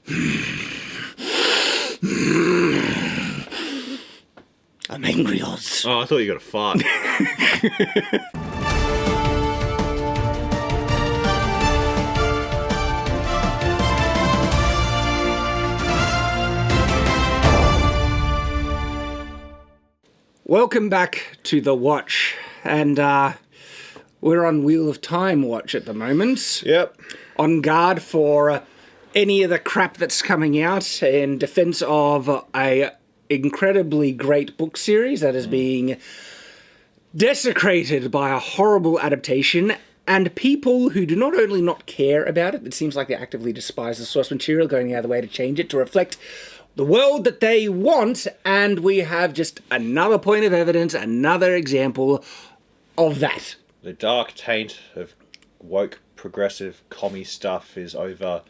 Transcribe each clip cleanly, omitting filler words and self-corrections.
I'm angry, Oz. Oh, I thought you got a fart. Welcome back to The Watch, and we're on Wheel of Time watch at the moment. Yep. On guard for any of the crap that's coming out in defense of a incredibly great book series that is being desecrated by a horrible adaptation, and people who do not only not care about it seems like they actively despise the source material, going out of the way to change it to reflect the world that they want. And we have just another point of evidence, another example of that. The dark taint of woke, progressive, commie stuff is over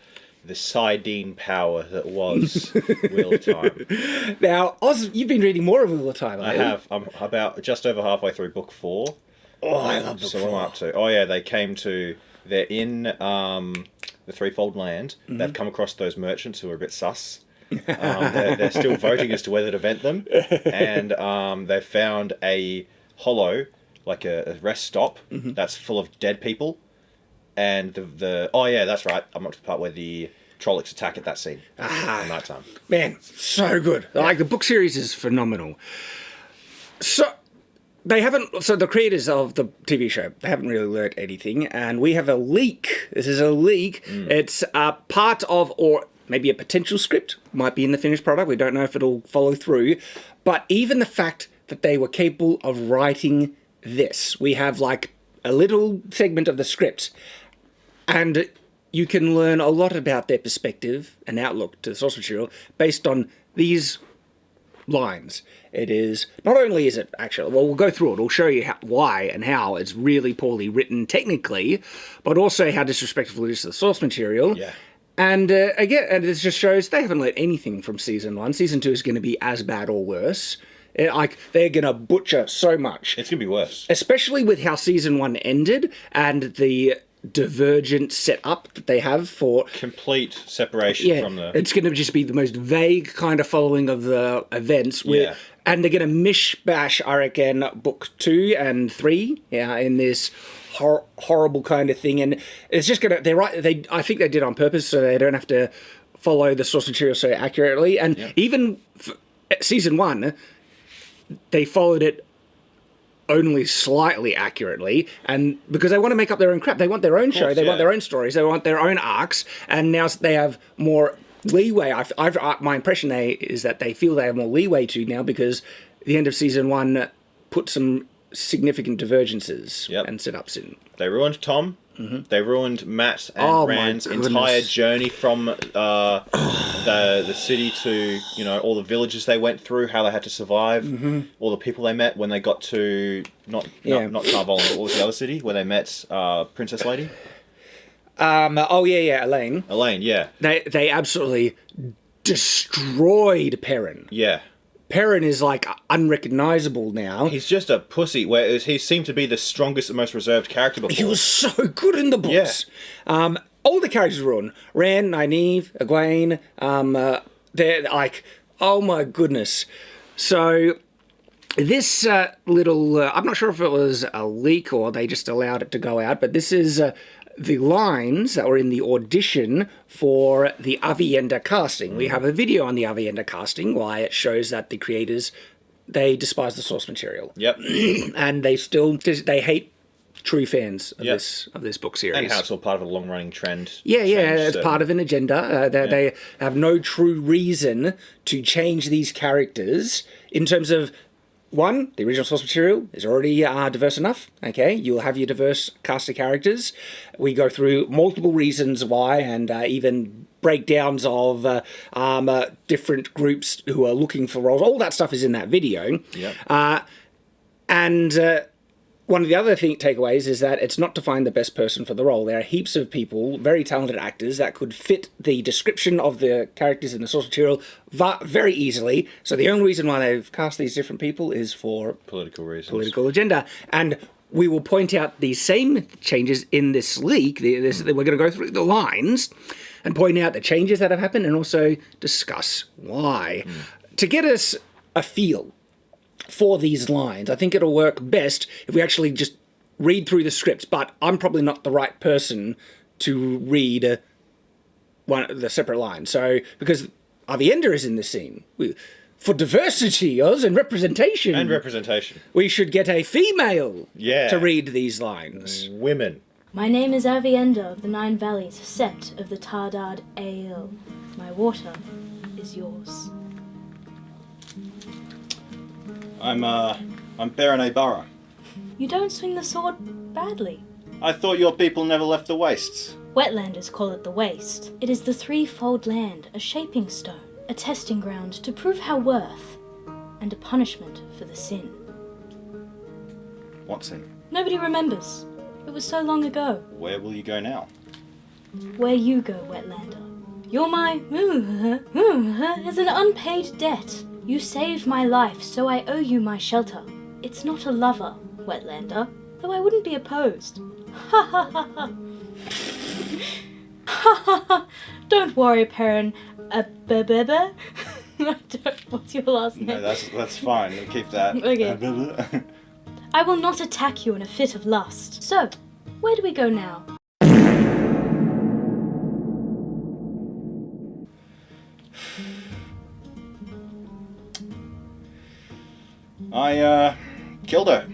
the sardine power that was Wheel of Time. Now, Oz, you've been reading more of Wheel of Time, I have. I'm about just over halfway through book 4. Oh, I love book 4. So what am I up to? Oh yeah, they're in the Threefold Land. Mm-hmm. They've come across those merchants who are a bit sus. They're still voting as to whether to vent them. And they've found a hollow, like a rest stop, that's full of dead people. And oh yeah, that's right. I'm up to the part where the Trollocs attack at that scene at night time. Man, so good. Yeah. Like, the book series is phenomenal. So the creators of the TV show, they haven't really learnt anything, and we have a leak. This is a leak. It's a part of, or maybe a potential script, might be in the finished product. We don't know if it'll follow through. But even the fact that they were capable of writing this, we have like a little segment of the script, and you can learn a lot about their perspective and outlook to the source material based on these lines. It is, not only is it actually, well, we'll go through it, we'll show you why and how it's really poorly written technically, but also how disrespectful it is to the source material. Yeah. And again, and it just shows they haven't learned anything from season 1. Season 2 is going to be as bad or worse. Like, they're going to butcher so much. It's going to be worse. Especially with how season 1 ended and the divergent setup that they have for complete separation from the... It's going to just be the most vague kind of following of the events. And they're going to mishmash, I reckon, book 2 and 3 in this horrible kind of thing. And it's just going to... I think they did on purpose so they don't have to follow the source material so accurately. And even season 1, they followed it only slightly accurately, and because they want to make up their own crap. They want their own show, they want their own stories, they want their own arcs, and now they have more leeway. My impression is that they feel they have more leeway to now because the end of season 1 put some significant divergences and setups in. They ruined Tom. Mm-hmm. They ruined Matt and Rand's entire journey from the city to, all the villages they went through, how they had to survive, all the people they met when they got to not Tarvalin, but what was the other city where they met Princess Lady? Elaine. Elaine, yeah. They absolutely destroyed Perrin. Yeah. Perrin is like unrecognizable now. He's just a pussy, whereas he seemed to be the strongest and most reserved character before. He was so good in the books. Yeah. All the characters were on. Rand, Nynaeve, Egwene, they're like, oh my goodness. So this little, I'm not sure if it was a leak or they just allowed it to go out, but this is the lines that were in the audition for the Avienda casting. We have a video on the Avienda casting, why it shows that the creators, they despise the source material. Yep. And they hate true fans of this book series. And how it's all part of a long-running trend. It's part of an agenda. They have no true reason to change these characters in terms of, one, the original source material is already diverse enough, okay? You'll have your diverse cast of characters. We go through multiple reasons why, and even breakdowns of different groups who are looking for roles. All that stuff is in that video. Yep. One of the other takeaways is that it's not to find the best person for the role. There are heaps of people, very talented actors, that could fit the description of the characters in the source material very easily. So the only reason why they've cast these different people is for political reasons. Political agenda. And we will point out these same changes in this leak. We're going to go through the lines. and point out the changes that have happened and also discuss why. To get us a feel for these lines, I think it'll work best if we actually just read through the scripts, but I'm probably not the right person to read the separate lines. So, because Avienda is in the scene. For diversity, Oz, and representation. And representation. We should get a female Yeah. to read these lines. Women. My name is Avienda of the Nine Valleys, Sept of the Tardard Aiel. My water is yours. I'm Perrin Borough. You don't swing the sword badly. I thought your people never left the wastes. Wetlanders call it the waste. It is the threefold land, a shaping stone, a testing ground to prove our worth, and a punishment for the sin. What sin? Nobody remembers. It was so long ago. Where will you go now? Where you go, Wetlander. You're my is an unpaid debt. You saved my life, so I owe you my shelter. It's not a lover, Wetlander, though I wouldn't be opposed. Ha ha ha ha. Ha ha ha. Don't worry, Perrin. What's your last name? No, that's fine. We'll keep that. Okay. I will not attack you in a fit of lust. So, where do we go now? I killed her.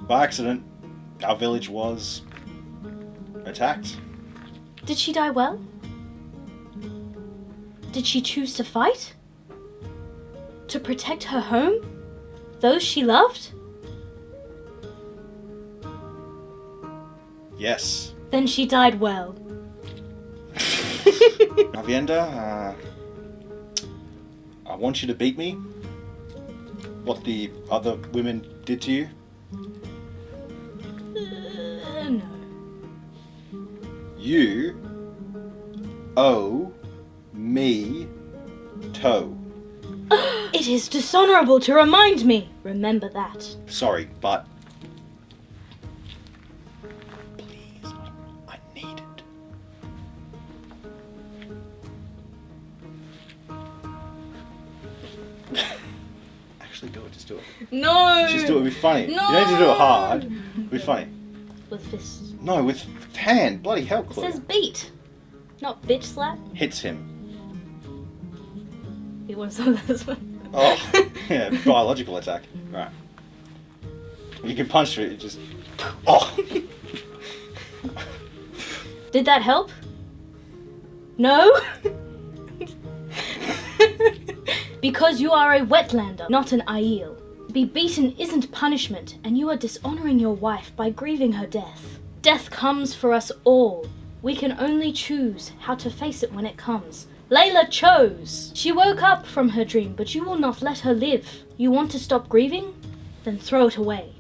By accident. Our village was attacked. Did she die well? Did she choose to fight? To protect her home? Those she loved? Yes. Then she died well. Avienda, I want you to beat me. What the other women did to you. No. You owe me toe. It is dishonorable to remind me. Remember that. Sorry, but... Please, I need it. Actually do it, just do it. No! Just do it, it'll be funny. No! You don't need to do it hard. It'll be funny. With fists. No, with hand. Bloody hell, It Claire. says beat. Not bitch slap. Hits him. You want some of this one? Oh, yeah, biological attack. Right. You can punch it, just... Oh! Did that help? No? Because you are a wetlander, not an Aiel. Be beaten isn't punishment, and you are dishonoring your wife by grieving her death. Death comes for us all. We can only choose how to face it when it comes. Layla chose. She woke up from her dream, but you will not let her live. You want to stop grieving? Then throw it away.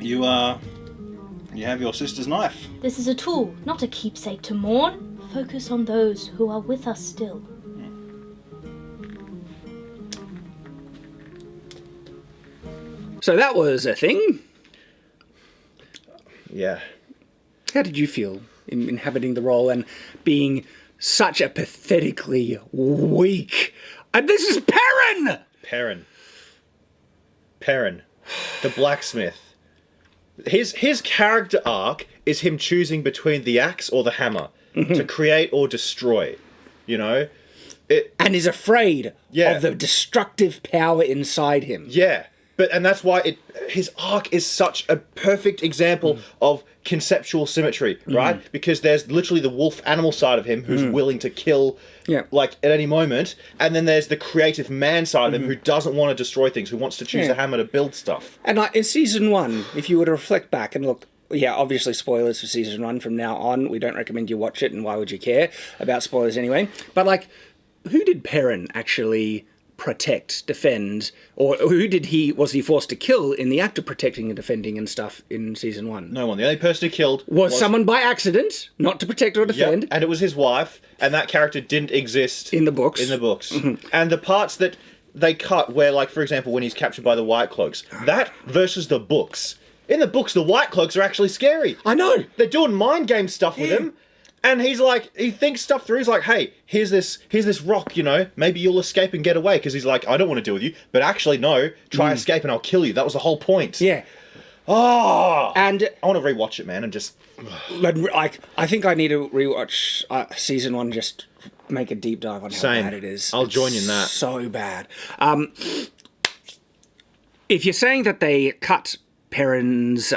You have your sister's knife. This is a tool, not a keepsake to mourn. Focus on those who are with us still. So that was a thing. Yeah. How did you feel in inhabiting the role and being such a pathetically weak... And this is Perrin! Perrin. The blacksmith. His character arc is him choosing between the axe or the hammer to create or destroy. You know? And is afraid Yeah. of the destructive power inside him. Yeah. And that's why his arc is such a perfect example of conceptual symmetry, right? Because there's literally the wolf animal side of him who's willing to kill, like, at any moment. And then there's the creative man side of him who doesn't want to destroy things, who wants to choose a hammer to build stuff. And like, in season 1, if you were to reflect back and look, obviously spoilers for season 1 from now on. We don't recommend you watch it, and why would you care about spoilers anyway? But like, who did Perrin actually protect, defend, or was he forced to kill in the act of protecting and defending and stuff in season 1? No one. The only person he killed was someone by accident, not to protect or defend. Yep, and it was his wife, and that character didn't exist in the books. Mm-hmm. And the parts that they cut, where, like, for example, when he's captured by the White Cloaks, that versus the books. In the books, the White Cloaks are actually scary. I know. They're doing mind game stuff with him. And he's like, he thinks stuff through. He's like, hey, here's this rock, maybe you'll escape and get away. Because he's like, I don't want to deal with you. But actually, no, try escape and I'll kill you. That was the whole point. Yeah. Oh! And I want to rewatch it, man, and just... I think I need to rewatch season 1, just make a deep dive on how bad it is. I'll join you in that. So bad. If you're saying that they cut Perrin's,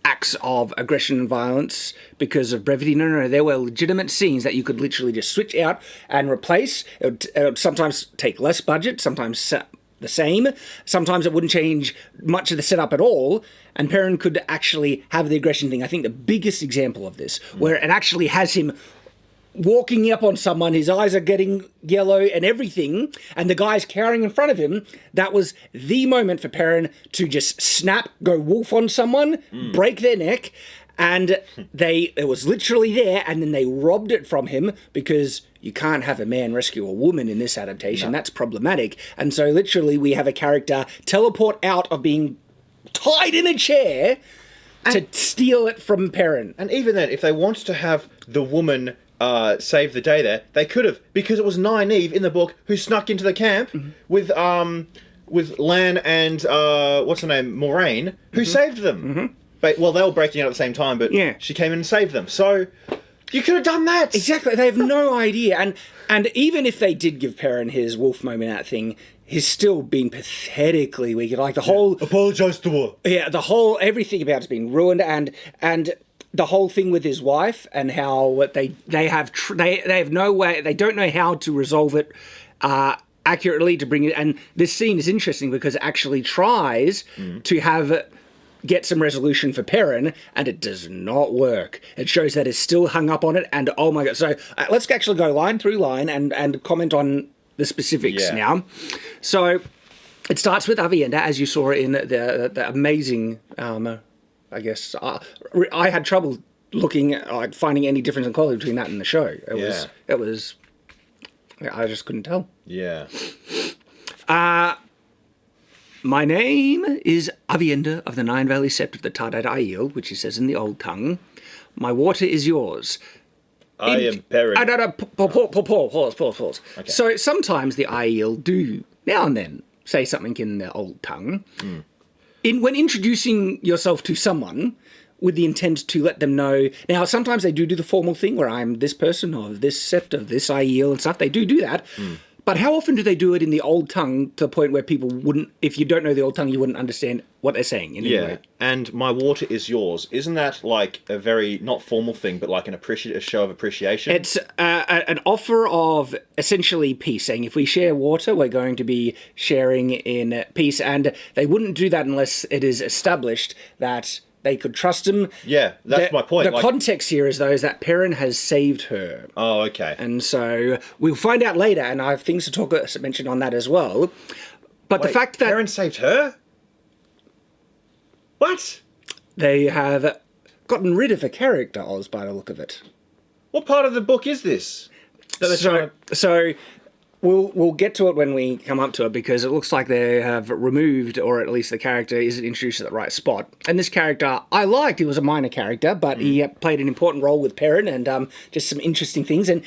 acts of aggression and violence because of brevity. No. There were legitimate scenes that you could literally just switch out and replace. It would sometimes take less budget, sometimes the same. Sometimes it wouldn't change much of the setup at all. And Perrin could actually have the aggression thing. I think the biggest example of this, where it actually has him walking up on someone, his eyes are getting yellow and everything, and the guy's cowering in front of him. That was the moment for Perrin to just snap, go wolf on someone, break their neck, and it was literally there, and then they robbed it from him, because you can't have a man rescue a woman in this adaptation. No. That's problematic. And so literally we have a character teleport out of being tied in a chair to steal it from Perrin. And even then, if they wanted to have the woman save the day there, they could have, because it was Nynaeve in the book who snuck into the camp with Lan and what's her name, Moraine, who saved them. But, well, they were breaking out at the same time, but she came in and saved them. So you could have done that. Exactly. They have no idea. And even if they did give Perrin his wolf moment out thing, he's still been pathetically weak. Like the whole... Apologise to her. Yeah, everything about it's been ruined, and the whole thing with his wife and how they have no way, they don't know how to resolve it accurately to bring it. And this scene is interesting because it actually tries to get some resolution for Perrin, and it does not work. It shows that it's still hung up on it, and oh my god. So let's actually go line through line and comment on the specifics now. So it starts with Avienda, as you saw in the amazing... I guess I had trouble finding any difference in quality between that and the show. It was I just couldn't tell. Yeah. My name is Avienda of the Nine Valley Sept of the Tardite Aiel, which he says in the old tongue. My water is yours. I am Perrin. Pause. Okay. So sometimes the Aiel do, now and then, say something in the old tongue. When introducing yourself to someone with the intent to let them know... Now, sometimes they do the formal thing where I'm this person or this sept of this Aiel and stuff. They do that. But how often do they do it in the old tongue to the point where people wouldn't... If you don't know the old tongue, you wouldn't understand what they're saying in any way? And my water is yours. Isn't that like a very, not formal thing, but like a show of appreciation? It's an offer of essentially peace, saying if we share water, we're going to be sharing in peace. And they wouldn't do that unless it is established that they could trust him. Yeah, that's my point. The context here is that Perrin has saved her. Oh, okay. And so we'll find out later, and I have things to mention on that as well. But the fact that... Perrin saved her? What? They have gotten rid of a character, Oz, by the look of it. What part of the book is this? So we'll get to it when we come up to it, because it looks like they have removed, or at least the character isn't introduced at the right spot. And this character, I liked. He was a minor character, but he played an important role with Perrin, and just some interesting things. And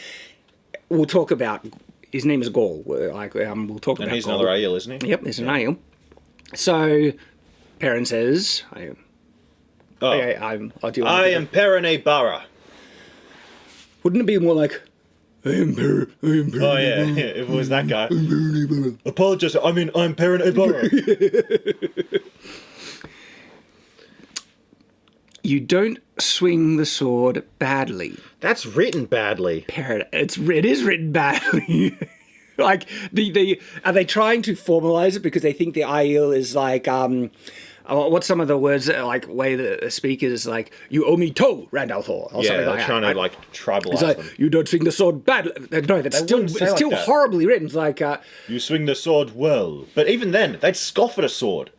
we'll talk about... His name is Gaul. We'll talk about And he's Gaul. another Aiel, isn't he? Yep, he's an Aiel. So... Perrin says, I am Perrin a Barra. Wouldn't it be more like, I am Perrin. Oh, yeah, if it was that guy. I'm Perrin a Barra. Apologise, I'm Perrin a Barra. You don't swing the sword badly. That's written badly. Perrin, it is written badly. Like, are they trying to formalize it because they think the Aiel is like, what's some of the words like way the speaker is like, you owe me toe, Randall Thor, or something like that. Trying to like tribalize It's like, them. you don't swing the sword bad. No, that's wouldn't say like still that. horribly written. It's like, You swing the sword well, but even then, they'd scoff at a sword.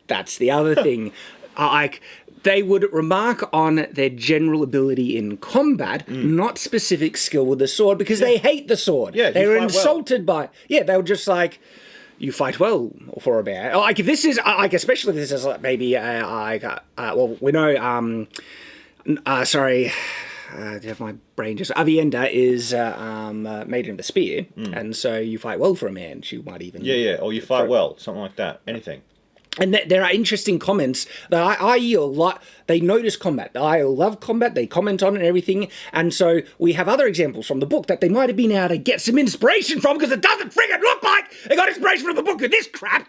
that's the other thing. Like, they would remark on their general ability in combat, not specific skill with the sword, because they hate the sword. Yeah, they you were fight well. insulted by. Yeah, they were just like, you fight well for a bear. Like, if this is like, especially if this is like maybe well, we know. Sorry. My brain just. Avienda is Maiden of the Spear, and so you fight well for a man. She might even. Yeah, or you fight well, something like that. Anything. And there are interesting comments that Aiel they notice combat. Aiel love combat. They comment on it and everything. And so we have other examples from the book that they might have been able to get some inspiration from, because it doesn't friggin' look like they got inspiration from the book with this crap.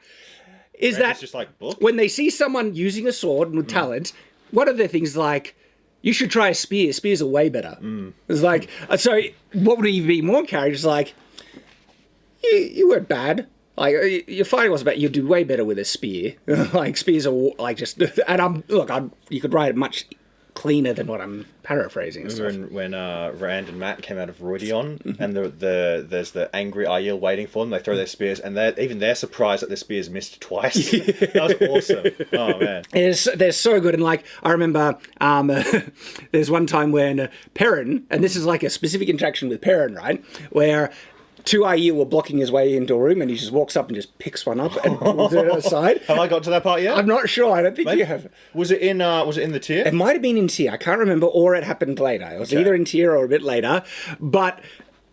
Is that it's just like book? When they see someone using a sword with talent, one of the things like, you should try a spear. Spears are way better. It's like, so what would even be more encouraged? Like, you weren't bad. Like, your fighting was about, you'd do way better with a spear. Like, spears are like just, and you could write it much cleaner than what I'm paraphrasing. And stuff. Remember when Rand and Matt came out of Roidion, and there's the angry Aiel waiting for them. They throw their spears, and they're surprised that their spears missed twice. That was awesome. Oh man, they're so good. And like, I remember there's one time when Perrin, and this is like a specific interaction with Perrin, right, where two Aiel were blocking his way into a room, and he just walks up and just picks one up and pulls it aside. Have I got to that part yet? I'm not sure. I don't think Maybe. you have. Was it in the tier? It might have been in tier. I can't remember, or it happened later. It was either in tier or a bit later. But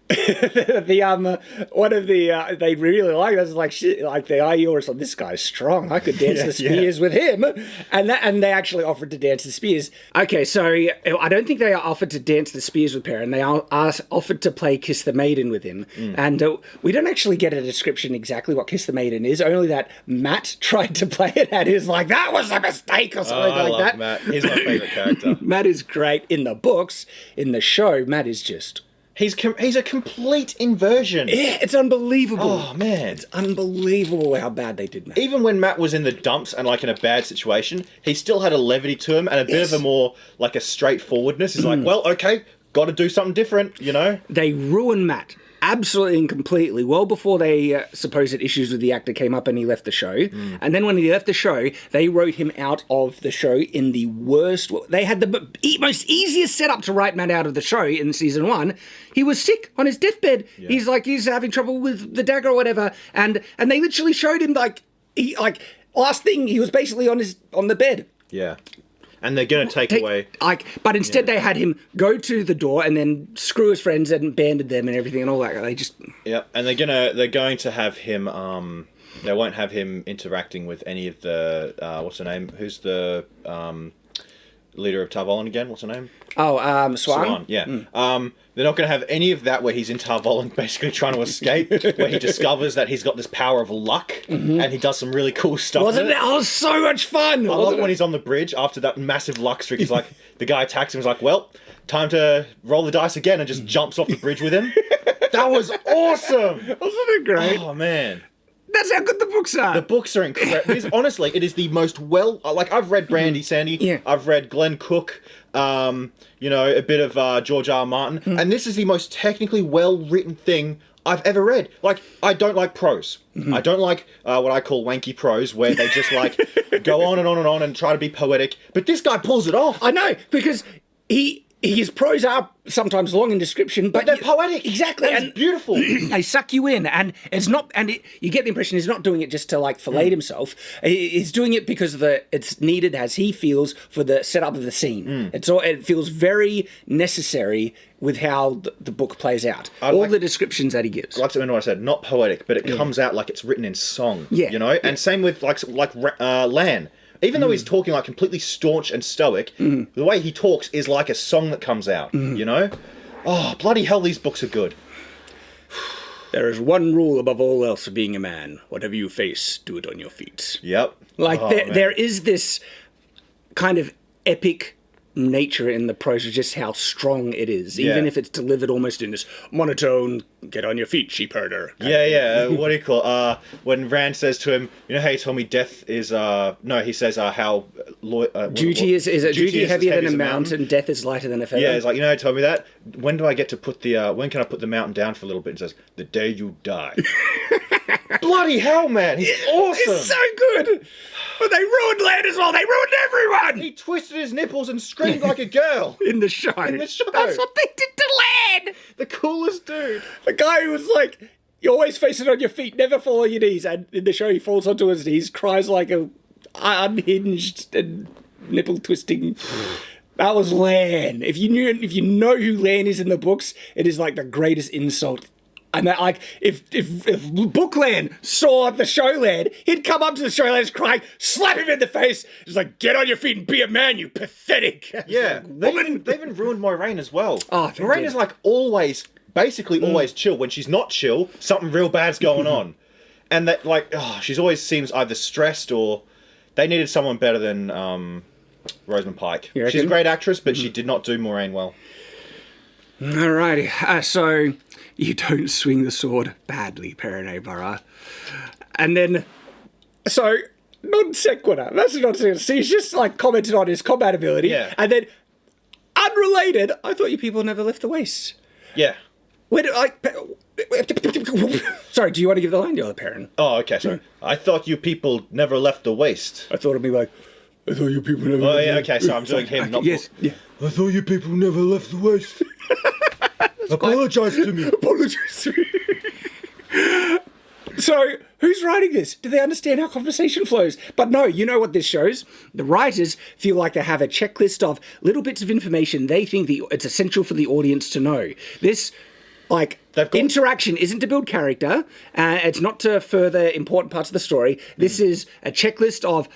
the one of the they really like us, like shit, like the Aiel was like, this guy's strong. I could dance the spears with him, and they actually offered to dance the spears. Okay, so I don't think they are offered to dance the spears with Perrin. They are offered to play Kiss the Maiden with him, and we don't actually get a description exactly what Kiss the Maiden is. Only that Matt tried to play it, and is like, that was a mistake or something I like love that. Matt. He's my favorite character. Matt is great in the books. In the show, Matt is just. He's a complete inversion. Yeah, it's unbelievable. Oh man, It's unbelievable how bad they did Matt. even when Matt was in the dumps and like in a bad situation, he still had a levity to him and a bit of a more like a straightforwardness. He's like, well, okay, got to do something different, you know. They ruined Matt. Absolutely and completely. Well before they supposed issues with the actor came up and he left the show. And then when he left the show, they wrote him out of the show in the worst. They had the most easiest setup to write Matt out of the show in season 1. He was sick on his deathbed. Yeah. He's having trouble with the dagger or whatever. And they literally showed him last thing he was basically on the bed. Yeah. And they're going to take away... But instead they had him go to the door and then screw his friends and abandon them and everything and all that. They just... Yep, and they're going to have him... they won't have him interacting with any of the... what's her name? Who's the leader of Tar Valon again? What's her name? Oh, Swan? Yeah. They're not going to have any of that where he's in Tar Valon basically trying to escape, where he discovers that he's got this power of luck, and he does some really cool stuff. Wasn't it? Oh, so much fun! I love it when he's on the bridge after that massive luck streak. He's like, the guy attacks him, he's like, well, time to roll the dice again, and just jumps off the bridge with him. That was awesome! Wasn't it great? Oh, man. That's how good the books are. The books are incredible. Honestly, it is the most I've read Brandy Sandy. Yeah. I've read Glenn Cook. A bit of George R. R. Martin, and this is the most technically well-written thing I've ever read. Like, I don't like prose. I don't like what I call wanky prose, where they just like go on and on and on and try to be poetic. But this guy pulls it off. I know, because his prose are sometimes long in description, but they're poetic. Exactly, and it's beautiful. They suck you in, and it's not. And you get the impression he's not doing it just to like fillet himself. He's doing it because it's needed as he feels for the setup of the scene. It feels very necessary with how the book plays out. All the descriptions that he gives. Like what I said, not poetic, but it comes out like it's written in song. Yeah, you know, and same with like Lan. Even though he's talking like completely staunch and stoic, the way he talks is like a song that comes out, you know? Oh, bloody hell, these books are good. There is one rule above all else of being a man. Whatever you face, do it on your feet. Yep. Like, there is this kind of epic nature in the prose, just how strong it is, even if it's delivered almost in this monotone, get on your feet, sheep herder. What do you call when Rand says to him, you know how you told me death is he says how duty is heavier than a mountain, death is lighter than a feather. Yeah, it's like, you know how you told me that? When do I get to put when can I put the mountain down for a little bit? And says, the day you die. Bloody hell, man, he's awesome. He's so good. But they ruined Land as well. They ruined everyone. He twisted his nipples and screamed like a girl. In the show. That's what they did to Land. The coolest dude. The guy who was like, you always face it on your feet, never fall on your knees. And in the show, he falls onto his knees, cries like a unhinged and nipple twisting. That was Lan. If you know who Lan is in the books, it is like the greatest insult. And that, like, if Bookland saw the Showland, he'd come up to the Showland crying, slap him in the face. He's like, get on your feet and be a man, you pathetic. Yeah, woman. They even ruined Moiraine as well. Oh, Moiraine is like basically always chill. When she's not chill, something real bad's going on. And that, like, she's always seems either stressed or they needed someone better than Rosamund Pike. She's a great actress, but she did not do Moiraine well. Alrighty, so you don't swing the sword badly, Perrin Barra. And then, so, non sequitur. That's not sequitur. So he's just like commented on his combat ability. Yeah. And then, unrelated, I thought you people never left the waste. Yeah. Sorry, do you want to give the line to the other Perrin? Oh, okay, sorry. I thought you people never left the waste. I thought it'd be like, I thought you people never left the waste. Okay, so I'm doing him, not... Yes, yeah. I thought you people never left the waste. Apologise to me. Apologise to me. So, who's writing this? Do they understand how conversation flows? But no, you know what this shows? The writers feel like they have a checklist of little bits of information they think it's essential for the audience to know. This, interaction isn't to build character. It's not to further important parts of the story. This is a checklist of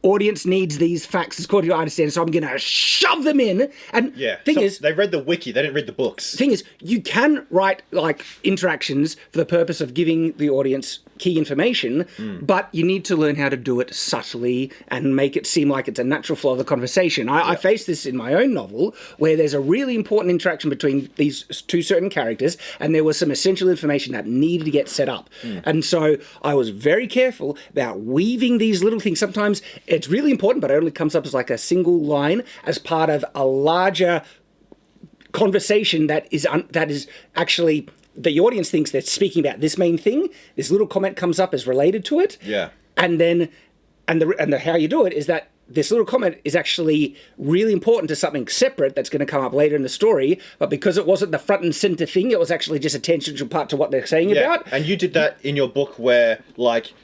audience needs these facts according to I understand, so I'm going to shove them in. And they read the wiki, they didn't read the books. Thing is, you can write interactions for the purpose of giving the audience key information, but you need to learn how to do it subtly and make it seem like it's a natural flow of the conversation. I face this in my own novel, where there's a really important interaction between these two certain characters, and there was some essential information that needed to get set up. And so I was very careful about weaving these little things. Sometimes it's really important, but it only comes up as like a single line as part of a larger conversation that is actually the audience thinks they're speaking about this main thing. This little comment comes up as related to it. Yeah. And then the how you do it is that this little comment is actually really important to something separate that's going to come up later in the story, but because it wasn't the front and center thing, it was actually just a tangential part to what they're saying about. And you did that in your book where,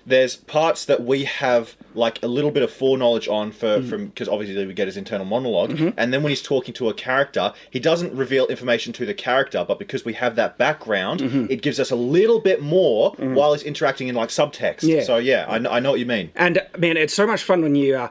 there's parts that we have, a little bit of foreknowledge on from because obviously we get his internal monologue, and then when he's talking to a character, he doesn't reveal information to the character, but because we have that background, it gives us a little bit more while he's interacting in, subtext. Yeah. So, I know what you mean. And, man, it's so much fun when you...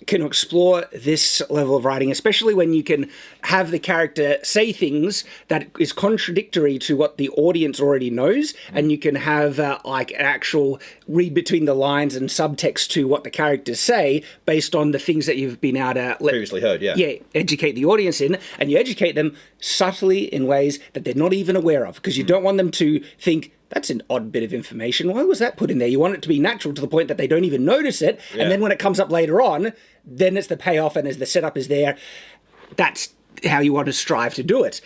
can explore this level of writing, especially when you can have the character say things that is contradictory to what the audience already knows, and you can have an actual read between the lines and subtext to what the characters say based on the things that you've been able to previously heard, educate the audience in, and you educate them subtly in ways that they're not even aware of, because you don't want them to think, that's an odd bit of information. Why was that put in there? You want it to be natural to the point that they don't even notice it. Yeah. And then when it comes up later on, then it's the payoff and as the setup is there. That's how you want to strive to do it.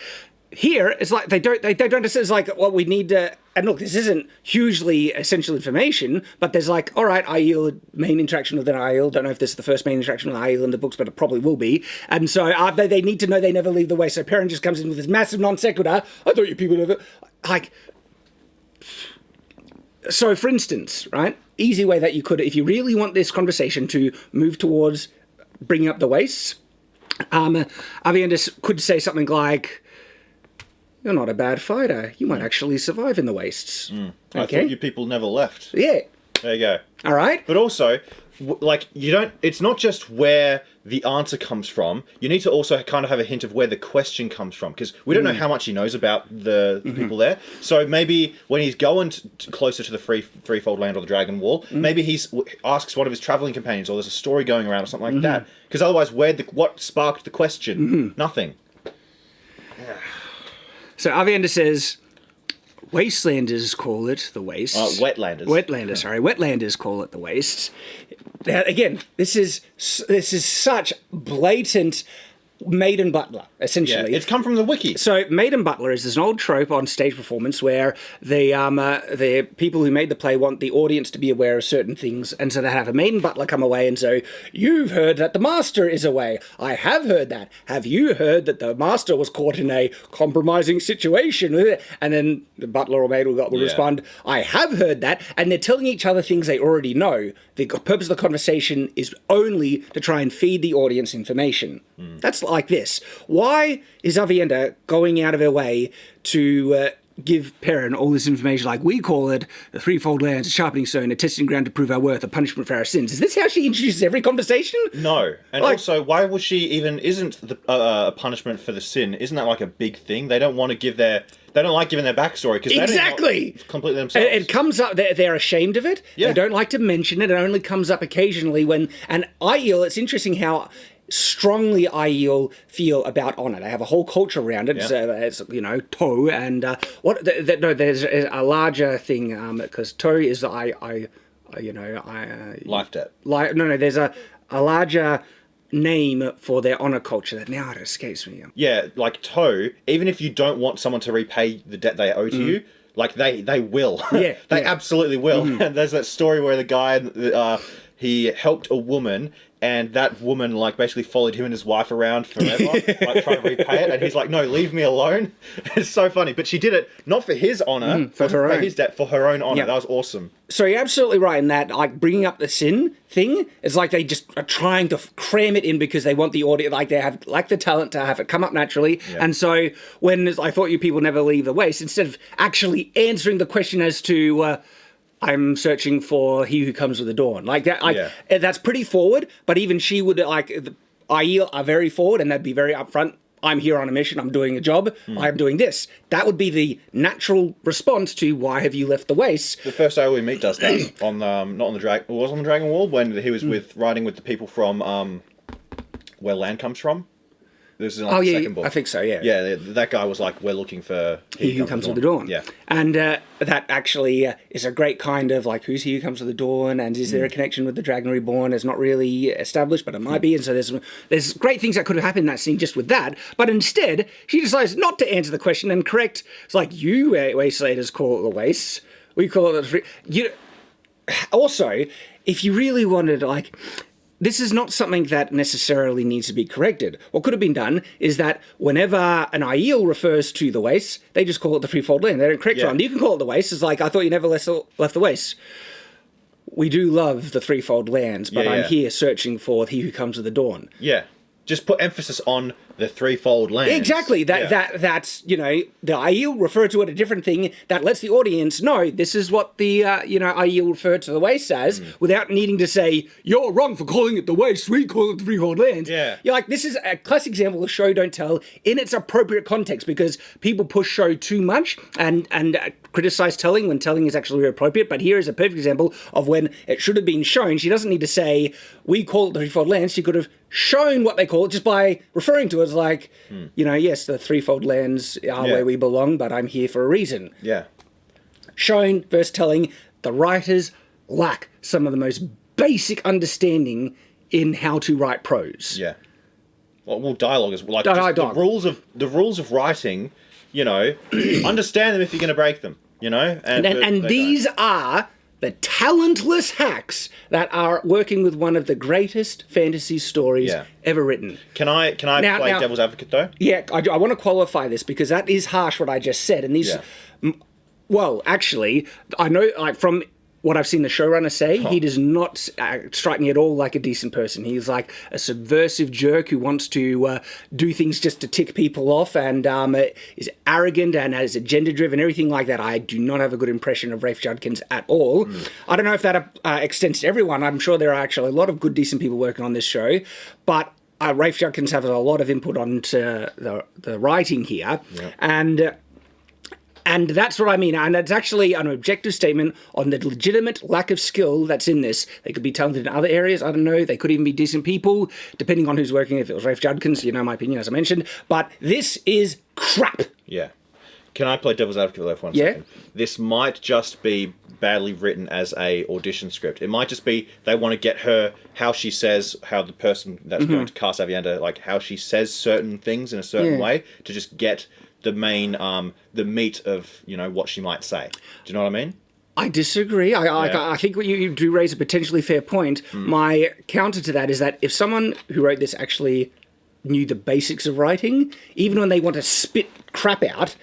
Here, it's like they don't understand. It's like, well, we need to... And look, this isn't hugely essential information, but there's all right, Aiel, main interaction with an Aiel. Don't know if this is the first main interaction with Aiel in the books, but it probably will be. And so they need to know they never leave the way. So Perrin just comes in with this massive non sequitur. I thought you people never... So, for instance, right, easy way that you could, if you really want this conversation to move towards bringing up the wastes, Aviendus could say something like, you're not a bad fighter. You might actually survive in the wastes. I thought you people never left. Yeah. There you go. All right? But also, like, it's not just where the answer comes from. You need to also kind of have a hint of where the question comes from, because we don't know how much he knows about the people there. So maybe when he's going closer to the Threefold Land or the Dragon Wall, maybe he asks one of his traveling companions, or there's a story going around or something like that. Because otherwise, what sparked the question? Nothing. So Avienda says, Wastelanders call it the Waste. Wetlanders. Wetlanders call it the Waste. Now, again, this is such blatant maiden butler, essentially. Yeah, it's come from the wiki. So maiden butler is an old trope on stage performance where the people who made the play want the audience to be aware of certain things, and so they have a maiden butler come away and say, "You've heard that the master is away. I have heard that. Have you heard that the master was caught in a compromising situation?" And then the butler or maid will respond, "I have heard that," and they're telling each other things they already know. The purpose of the conversation is only to try and feed the audience information. That's like this. Why is Avienda going out of her way to give Perrin all this information, like, we call it the Threefold Lands, a sharpening stone, a testing ground to prove our worth, a punishment for our sins? Is this how she introduces every conversation? No. And also, why was she even, isn't a punishment for the sin, isn't that like a big thing? They don't want to give they don't like giving their backstory, because exactly completely themselves. It comes up, they're ashamed of it. Yeah. They don't like to mention it. It only comes up occasionally when, and Aiel, it's interesting how strongly Aiel feel about honor. They have a whole culture around it. It's toe, and there's a larger thing, because toe is life debt. There's a larger name for their honor culture that now it escapes me. Yeah, like toe, even if you don't want someone to repay the debt they owe to you, like they will. Yeah, they absolutely will. And there's that story where the guy, he helped a woman, and that woman, like, basically followed him and his wife around forever, like, trying to repay it. And he's like, "No, leave me alone." It's so funny. But she did it not for his honor, for her own. his debt, for her own honor. Yeah. That was awesome. So you're absolutely right in that, like, bringing up the sin thing is like they just are trying to cram it in because they want the audience, like, they have, like, the talent to have it come up naturally. Yeah. And so when I thought you people never leave the waste, instead of actually answering the question as to, I'm searching for he who comes with the dawn. Like that, that's pretty forward, but even she would, like, Aiel are very forward, and they'd be very upfront. I'm here on a mission, I'm doing a job, I'm doing this. That would be the natural response to why have you left the waste. The first Aiel we meet does that on not on the Dragon, it was on the Dragon Wall, when he was riding with the people from where land comes from. This is in the second book. I think so, yeah. Yeah, that guy was like, "We're looking for he who comes with the dawn." Yeah. And that actually is a great kind of, like, who's he who comes with the dawn, and is there a connection with the Dragon Reborn? It's not really established, but it might be. And so there's great things that could have happened in that scene just with that. But instead, she decides not to answer the question and correct. It's like, you Wastelanders call it the waste. We call it the free. Also, if you really wanted, like, this is not something that necessarily needs to be corrected. What could have been done is that whenever an Aiel refers to the waste, they just call it the Threefold Land. They don't correct it. You can call it the waste. It's like, I thought you never left the waste. We do love the Threefold Lands, but I'm here searching for he who comes with the dawn. Yeah. Just put emphasis on the Threefold Lands. Exactly. That's, the Aiel refer to it a different thing that lets the audience know this is what the, Aiel referred to the waste as, without needing to say, "You're wrong for calling it the waste, we call it the Threefold Lands." Yeah. You're like, this is a classic example of show don't tell in its appropriate context, because people push show too much and criticize telling when telling is actually appropriate. But here is a perfect example of when it should have been shown. She doesn't need to say, "We call it the Threefold Lands." She could have shown what they call it just by referring to it as like, yes, the Threefold Lands are where we belong, but I'm here for a reason. Yeah. Showing versus telling, the writers lack some of the most basic understanding in how to write prose. Yeah. Well, dialogue is like the rules of writing. Understand them if you're going to break them. And these are the talentless hacks that are working with one of the greatest fantasy stories ever written. Can I play devil's advocate, though? Yeah, I want to qualify this, because that is harsh what I just said. And these, well, actually, I know, like, from what I've seen the showrunner say, he does not strike me at all like a decent person. He's like a subversive jerk who wants to do things just to tick people off, and is arrogant and is agenda-driven, everything like that. I do not have a good impression of Rafe Judkins at all. I don't know if that extends to everyone. I'm sure there are actually a lot of good, decent people working on this show, but Rafe Judkins has a lot of input onto the writing here, and that's what I mean. And it's actually an objective statement on the legitimate lack of skill that's in this. They could be talented in other areas. I don't know. They could even be decent people, depending on who's working. If it was Rafe Judkins, you know my opinion, as I mentioned. But this is crap. Yeah. Can I play devil's advocate there for 1 second? This might just be badly written as a audition script. It might just be they want to get her, how she says, how the person that's going to cast Avienda, like how she says certain things in a certain way to just get the main, the meat of, you know, what she might say. Do you know what I mean? I disagree. I think you do raise a potentially fair point. My counter to that is that if someone who wrote this actually knew the basics of writing, even when they want to spit crap out,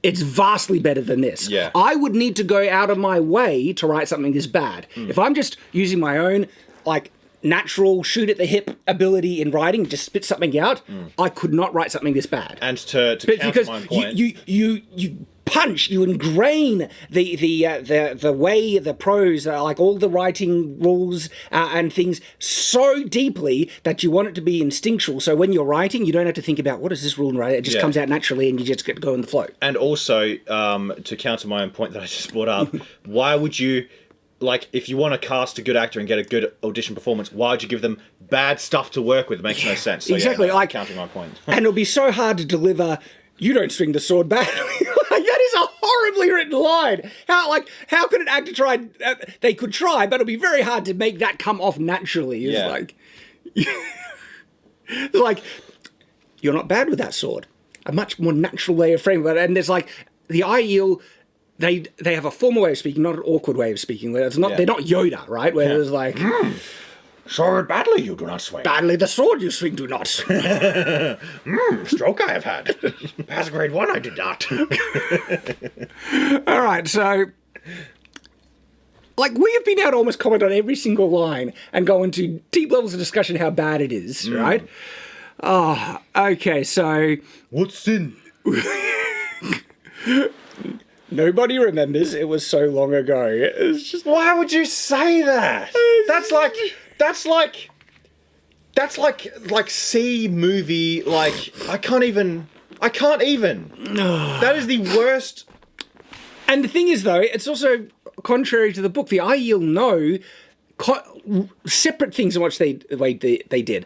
it's vastly better than this. Yeah. I would need to go out of my way to write something this bad. If I'm just using my own, like, natural shoot at the hip ability in writing, just spit something out, I could not write something this bad. And to counter my point, you punch, you ingrain the way, the prose, like all the writing rules and things so deeply that you want it to be instinctual. So when you're writing, you don't have to think about what is this rule and write. It just comes out naturally, and you just get to go in the flow. And also, to counter my own point that I just brought up, why would you? Like, if you want to cast a good actor and get a good audition performance, why would you give them bad stuff to work with? It makes no sense. So, exactly. Like, counting my point. And it'll be so hard to deliver, you don't swing the sword badly. Like, that is a horribly written line. How could an actor try? They could try, but it'll be very hard to make that come off naturally. It's like, you're not bad with that sword. A much more natural way of framing it. And there's like, the Aiel, they have a formal way of speaking, not an awkward way of speaking. It's not, They're not Yoda, right? Where there's like, sword badly you do not swing. Badly the sword you swing do not. Stroke I have had. Past grade 1 I did not. All right, so, like, we have been able to almost comment on every single line and go into deep levels of discussion how bad it is, right? Oh, okay, so... What's sin? Nobody remembers. It was so long ago. It's just... Why would you say that? That's like C movie, like, I can't even. That is the worst. And the thing is, though, it's also contrary to the book. The Aiel know separate things in which they did.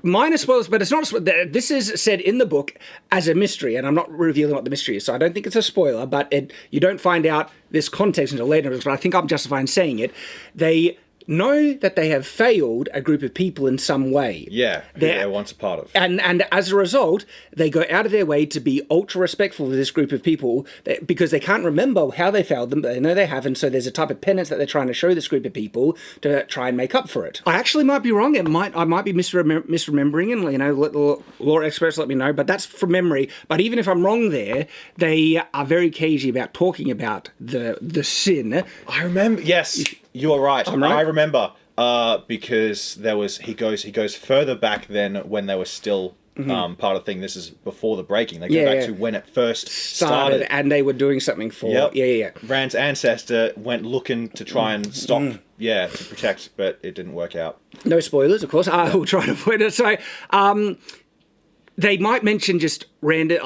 Minor spoilers, but it's not a spoiler. This is said in the book as a mystery, and I'm not revealing what the mystery is, so I don't think it's a spoiler, but you don't find out this context until later, but I think I'm justified in saying it. They know that they have failed a group of people in some way. Yeah, they're once a part of. And as a result, they go out of their way to be ultra respectful of this group of people because they can't remember how they failed them, but they know they haven't, so there's a type of penance that they're trying to show this group of people to try and make up for it. I actually might be wrong. I might be misremembering, and, you know, let the lore experts let me know, but that's from memory. But even if I'm wrong there, they are very cagey about talking about the sin. I remember, yes. You are right. I'm right. I remember because he goes further back than when they were still part of the thing. This is before the breaking. They go back to when it first started, and they were doing something for Rand's ancestor went looking to try and stop, to protect, but it didn't work out. No spoilers, of course. I will try to avoid it. So, they might mention just random.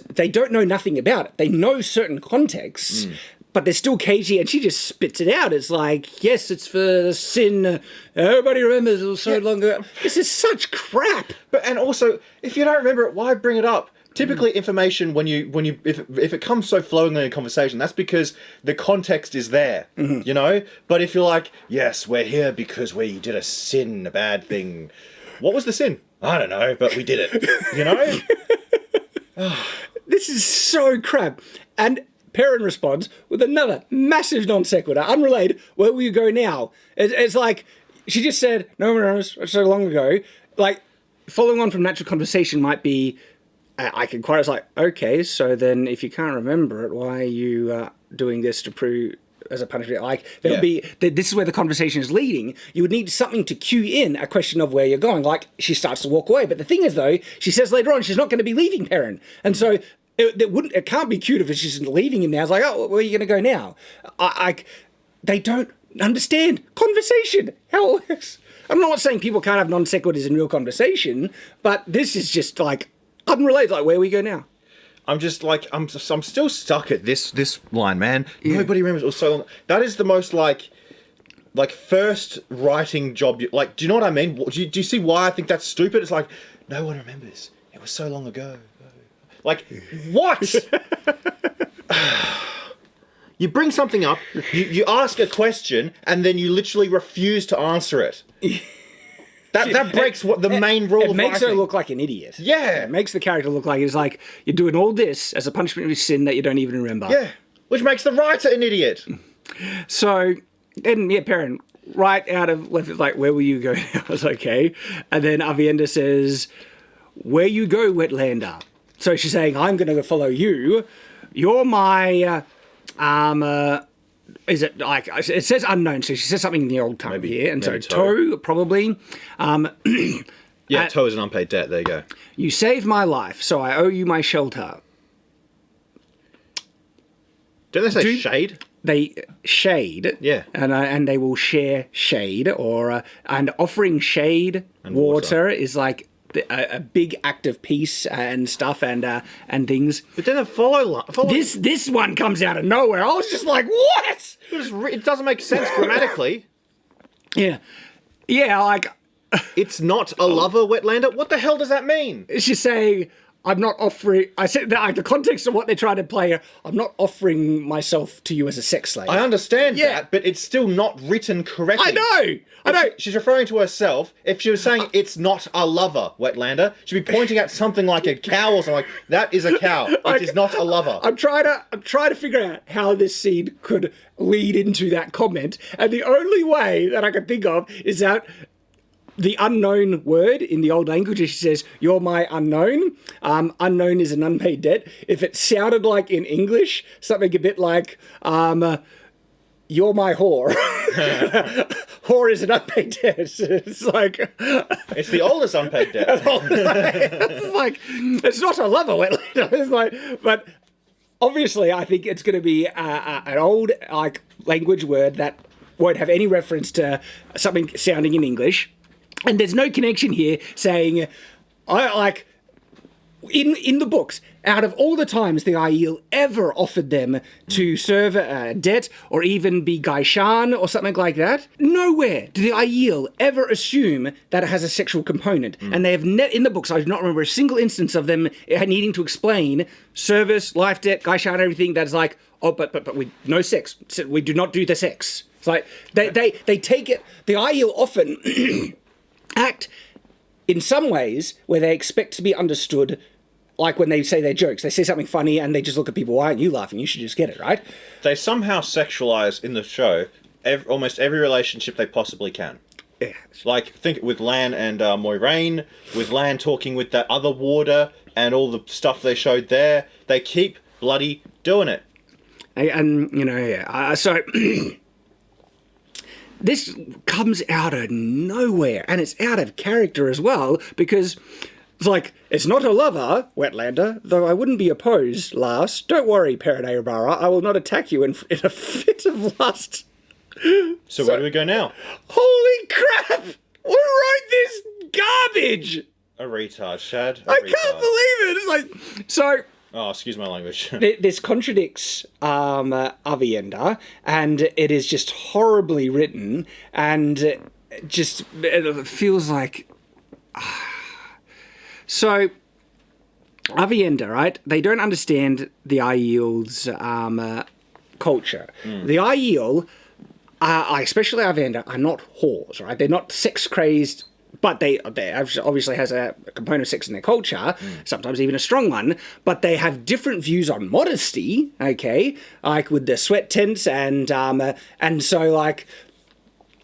They don't know nothing about it. They know certain contexts. But they're still cagey, and she just spits it out. It's like, yes, it's for sin. Everybody remembers it was so long ago. This is such crap. And also, if you don't remember it, why bring it up? Typically, information if it comes so flowingly in a conversation, that's because the context is there, you know. But if you're like, yes, we're here because we did a bad thing. What was the sin? I don't know, but we did it. You know. This is so crap. And Perrin responds with another massive non sequitur, unrelated. Where will you go now? It's like, she just said, no one knows, so long ago. Like, following on from natural conversation might be, I can quite, it's like, okay, so then if you can't remember it, why are you doing this to prove as a punishment. Like, there'll be, this is where the conversation is leading. You would need something to cue in a question of where you're going. Like, she starts to walk away. But the thing is, though, she says later on she's not going to be leaving Perrin. And so it can't be cute if she's leaving him now. It's like, oh, where are you going to go now? They don't understand conversation, how it works. I'm not saying people can't have non sequiturs in real conversation, but this is just like unrelated. Like, where we go now? I'm just like I'm still stuck at this line, man. Nobody remembers. It was so long. That is the most like first writing job. Do you know what I mean? Do you see why I think that's stupid? It's like no one remembers. It was so long ago. Like what? You bring something up, you ask a question, and then you literally refuse to answer it. That breaks what the main rule of writing. It makes her look like an idiot. Yeah. It makes the character look like it's like you're doing all this as a punishment of sin that you don't even remember. Yeah. Which makes the writer an idiot. So then, Perrin, right out of left, like, where will you go now? I was like, okay. And then Avienda says, where you go, Wetlander. So she's saying, I'm going to follow you. You're my... is it like it says unknown? So she says something in the old tongue here, and so toe probably. Toe is an unpaid debt. There you go. You saved my life, so I owe you my shelter. Don't they say shade? They shade, yeah, and they will share shade, or and offering shade and water is like a big act of peace and stuff and things. But then follow this one comes out of nowhere. I was just like, what? It doesn't make sense grammatically. Yeah, like it's not a lover, Wetlander. What the hell does that mean? She's saying, I'm not offering... I said that, like, the context of what they're trying to play, I'm not offering myself to you as a sex slave. I understand that, but it's still not written correctly. I know. She's referring to herself. If she was saying it's not a lover, Wetlander, she'd be pointing at something like a cow or something like, that is a cow. It is not a lover. I'm trying to figure out how this scene could lead into that comment, and the only way that I can think of is that the unknown word in the old language, she says, you're my unknown. Unknown is an unpaid debt. If it sounded like in English, something a bit like, you're my whore. Whore is an unpaid debt. It's like... It's the oldest unpaid debt. It's like, it's not a lover. It's like, but obviously I think it's going to be an old like language word that won't have any reference to something sounding in English. And there's no connection here saying, in the books, out of all the times the Aiel ever offered them to serve a debt or even be Gaishan or something like that, nowhere do the Aiel ever assume that it has a sexual component. And they have in the books, I do not remember a single instance of them needing to explain service, life debt, Gaishan, everything that is like, oh, but we no sex. We do not do the sex. It's like they take it. The Aiel often act in some ways where they expect to be understood, like when they say their jokes. They say something funny and they just look at people, why aren't you laughing? You should just get it, right? They somehow sexualize in the show almost every relationship they possibly can. Yeah. Like, think with Lan and Moiraine, with Lan talking with that other warder and all the stuff they showed there. They keep bloody doing it. And so... This comes out of nowhere, and it's out of character as well, because it's like, it's not a lover, Wetlander, though I wouldn't be opposed, Lars. Don't worry, Perrin, I will not attack you in a fit of lust. So where do we go now? Holy crap! Who wrote this garbage? A retard, Shad. I can't believe it! It's like, so... Oh, excuse my language. This contradicts Avienda, and it is just horribly written, and it feels like... So, Avienda, right? They don't understand the Aiel's culture. The Aiel, especially Avienda, are not whores, right? They're not sex-crazed, but they obviously has a component of sex in their culture, sometimes even a strong one, but they have different views on modesty, okay? Like with the sweat tents and so like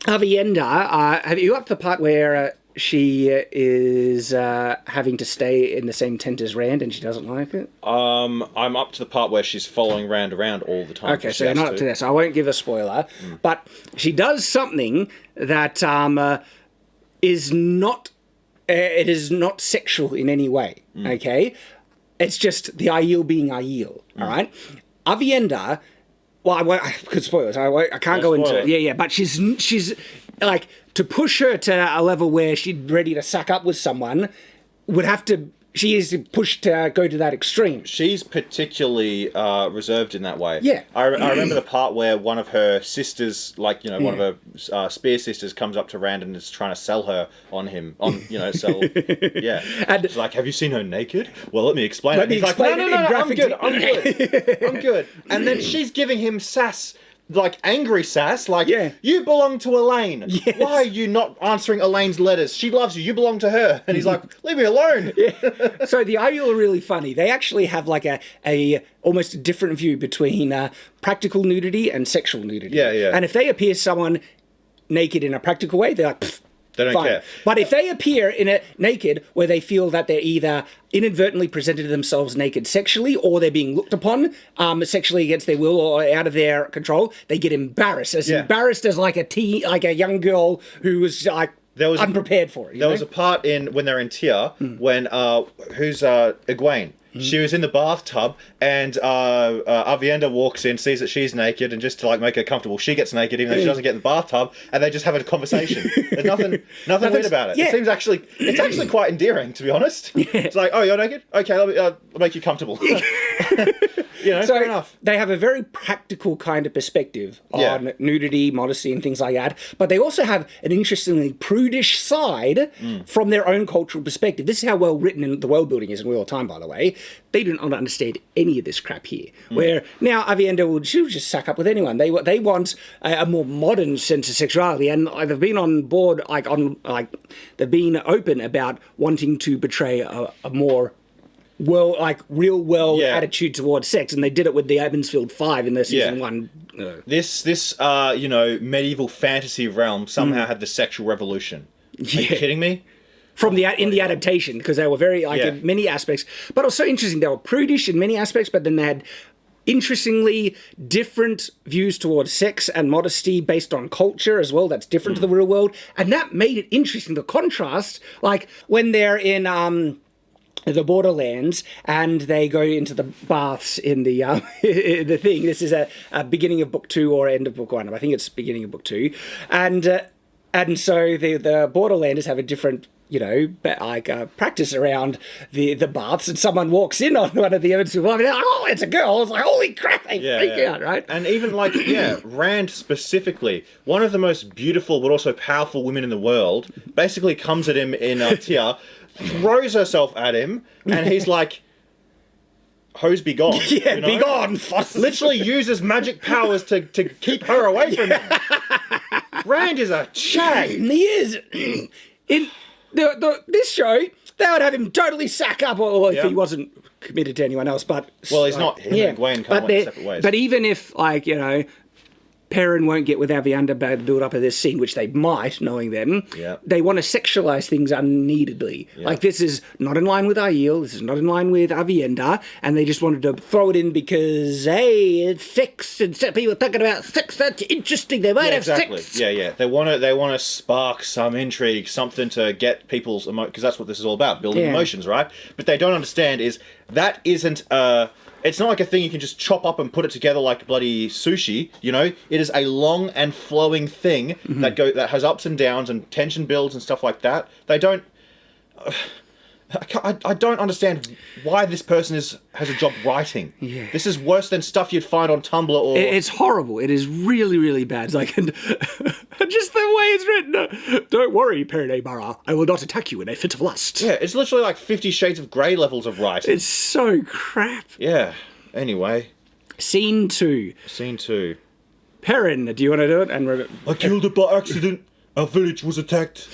Avienda, have you up to the part where she is having to stay in the same tent as Rand, and she doesn't like it. I'm up to the part where she's following Rand around all the time. Okay, so you're not up to that, so I won't give a spoiler. But she does something that is not. It is not sexual in any way. Okay, it's just the Aiel being Aiel. All right, Aviendha. Well, I could spoil it. I can't go into it. Yeah. But she's like, to push her to a level where she's ready to suck up with someone would have to. She is pushed to go to that extreme. She's particularly reserved in that way. Yeah. I remember the part where one of her sisters, like, one of her spear sisters, comes up to Rand and is trying to sell her on him. Sell. Yeah. And she's like, have you seen her naked? Well, let me explain it. He's like, no, I'm good. And then she's giving him sass. Like angry sass, like, you belong to Elaine. Yes. Why are you not answering Elaine's letters? She loves you. You belong to her. And he's like, leave me alone. So the Aiel are really funny. They actually have like a almost a different view between practical nudity and sexual nudity. Yeah. And if they appear someone naked in a practical way, they're like, pfft. They don't care. But if they appear in a naked where they feel that they're either inadvertently presented themselves naked sexually, or they're being looked upon sexually against their will or out of their control, they get embarrassed. Embarrassed as like a young girl who was like unprepared for it. There was a part when they're in Tyr when who's Egwene. She was in the bathtub, and Aviendha walks in, sees that she's naked, and just to like make her comfortable, she gets naked even though she doesn't get in the bathtub, and they just have a conversation. There's nothing weird about it. Yeah. It's actually quite endearing, to be honest. Yeah. It's like, oh, you're naked? Okay, I'll make you comfortable. Fair enough. They have a very practical kind of perspective on nudity, modesty, and things like that, but they also have an interestingly prudish side from their own cultural perspective. This is how well written the world building is in real time, by the way. They do not understand any of this crap here. Where now Aviendha she'll just suck up with anyone. They want a more modern sense of sexuality, and they've been on board, they've been open about wanting to portray a more real world attitude towards sex, and they did it with the Ebonsfield 5 in their season 1. This medieval fantasy realm somehow had the sexual revolution. Are you kidding me? From the adaptation, because they were very in many aspects, but also interesting. They were prudish in many aspects, but then they had interestingly different views towards sex and modesty based on culture as well. That's different to the real world, and that made it interesting. The contrast, like when they're in the Borderlands and they go into the baths in the the thing. This is a beginning of book 2 or end of book 1. I think it's beginning of book 2, and so the Borderlanders have a different practice around the baths, and someone walks in on one of the evidence, oh, it's a girl. It's like, holy crap, they freak out, right? And even Rand specifically, one of the most beautiful but also powerful women in the world, basically comes at him in Tyr, throws herself at him, and he's like, hose be gone. Yeah, be gone. Literally uses magic powers to keep her away from him. Rand is a shag. He is. In this show, they would have him totally sack up, or if he wasn't committed to anyone else. But he's not. Him and Egwene can't went separate ways. But even if, Perrin won't get with Aviendha by the build-up of this scene, which they might, knowing them. Yeah. They want to sexualize things unneededly. Yeah. Like, this is not in line with Aiel, this is not in line with Aviendha, and they just wanted to throw it in because, hey, it's sex, and people are talking about sex, that's interesting, they might have sex. Yeah. They want to spark some intrigue, something to get people's emotions, because that's what this is all about, building emotions, right? But they don't understand is that isn't it's not like a thing you can just chop up and put it together like bloody sushi, It is a long and flowing thing that has ups and downs and tension builds and stuff like that. They don't... I don't understand why this person has a job writing. Yeah. This is worse than stuff you'd find on Tumblr or... It's horrible. It is really, really bad. It's like, and just the way it's written. Don't worry, Perrin, I will not attack you in a fit of lust. Yeah, it's literally like 50 Shades of Grey levels of writing. It's so crap. Yeah. Anyway. Scene 2. Perrin, do you want to do it? I killed it by accident. Our village was attacked.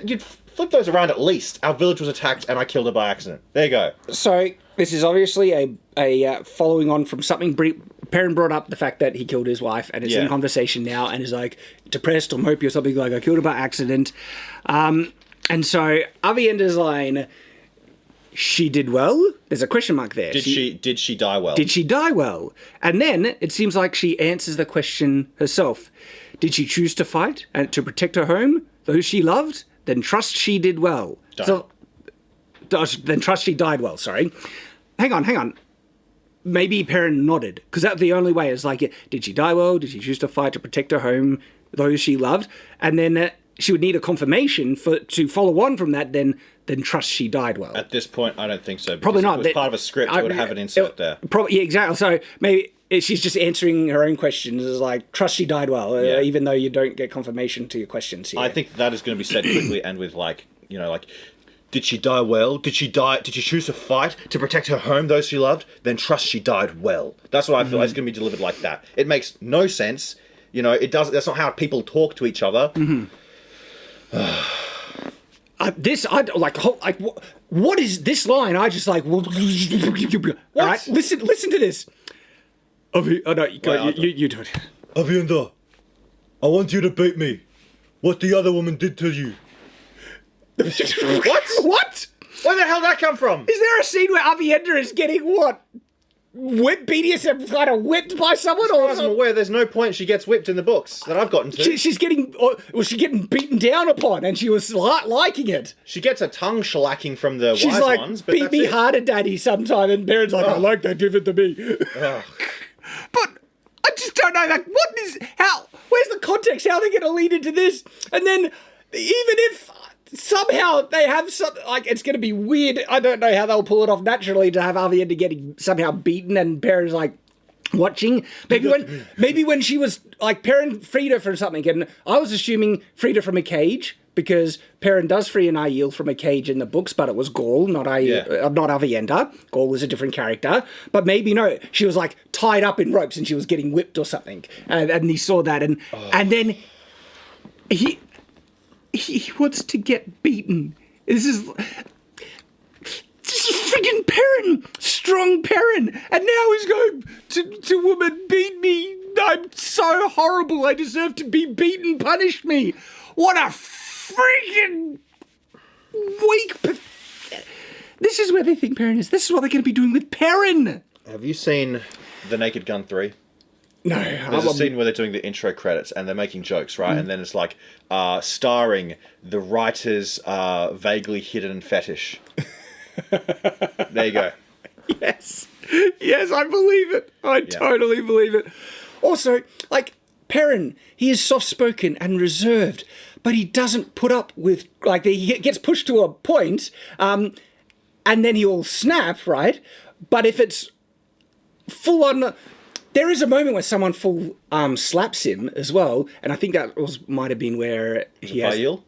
You'd flip those around at least. Our village was attacked and I killed it by accident. There you go. So, this is obviously a following on from something Perrin brought up, the fact that he killed his wife, and it's in conversation now, and is like depressed or mopey or something, like, I killed her by accident. And so Avienda's line, she did well. There's a question mark there. Did she die well? Did she die well? And then it seems like she answers the question herself. Did she choose to fight and to protect her home, those she loved? Then trust she did well. Then trust she died well, sorry. Hang on. Maybe Perrin nodded, because that's the only way. Is like, did she die well? Did she choose to fight to protect her home, those she loved? And then she would need a confirmation to follow on from that, then trust she died well. At this point, I don't think so. Probably not. If it was part of a script, it would have an insert there. Probably, yeah, exactly. So maybe she's just answering her own questions. It's like, trust she died well, even though you don't get confirmation to your questions here. I think that is going to be said quickly and with did she die well? Did she choose to fight to protect her home, those she loved? Then trust she died well. That's what I feel. It's going to be delivered like that. It makes no sense. It doesn't. That's not how people talk to each other. What is this line? I just like. What? All right, listen to this. Oh no, you do it. Avienda, I want you to beat me. What the other woman did to you. What? What? Where the hell did that come from? Is there a scene where Avienda is getting what? BDSM kind of whipped by someone? As far as I'm aware, there's no point she gets whipped in the books that I've gotten to. She's getting beaten down upon, and she was liking it. She gets a tongue shellacking from the She's wise like, ones, but beat me harder, daddy, sometime. And Perrin's like, I like that, give it to me. But I just don't know, where's the context? How are they going to lead into this? And then, even if somehow they have something, it's going to be weird. I don't know how they'll pull it off naturally to have Avienda getting somehow beaten and Perrin's watching. Maybe when she was Perrin freed her from something, and I was assuming freed her from a cage, because Perrin does free an Aiel from a cage in the books, but it was Gaul, not Avienda. Gaul was a different character. But maybe no, she was tied up in ropes and she was getting whipped or something, and he saw that, and then he wants to get beaten. This is freaking Perrin, strong Perrin, and now he's going to woman, beat me. I'm so horrible. I deserve to be beaten. Punish me. What a freaking weak. This is where they think Perrin is. This is what they're going to be doing with Perrin. Have you seen The Naked Gun 3? No. There's a scene where they're doing the intro credits and they're making jokes, right? And then it's starring the writer's vaguely hidden fetish. There you go. Yes, I believe it. I totally believe it. Also, Perrin, he is soft-spoken and reserved, but he doesn't put up with, he gets pushed to a point, and then he'll snap, right? But if it's full on, there is a moment where someone full slaps him as well, and I think that might have been where he has... Aiel?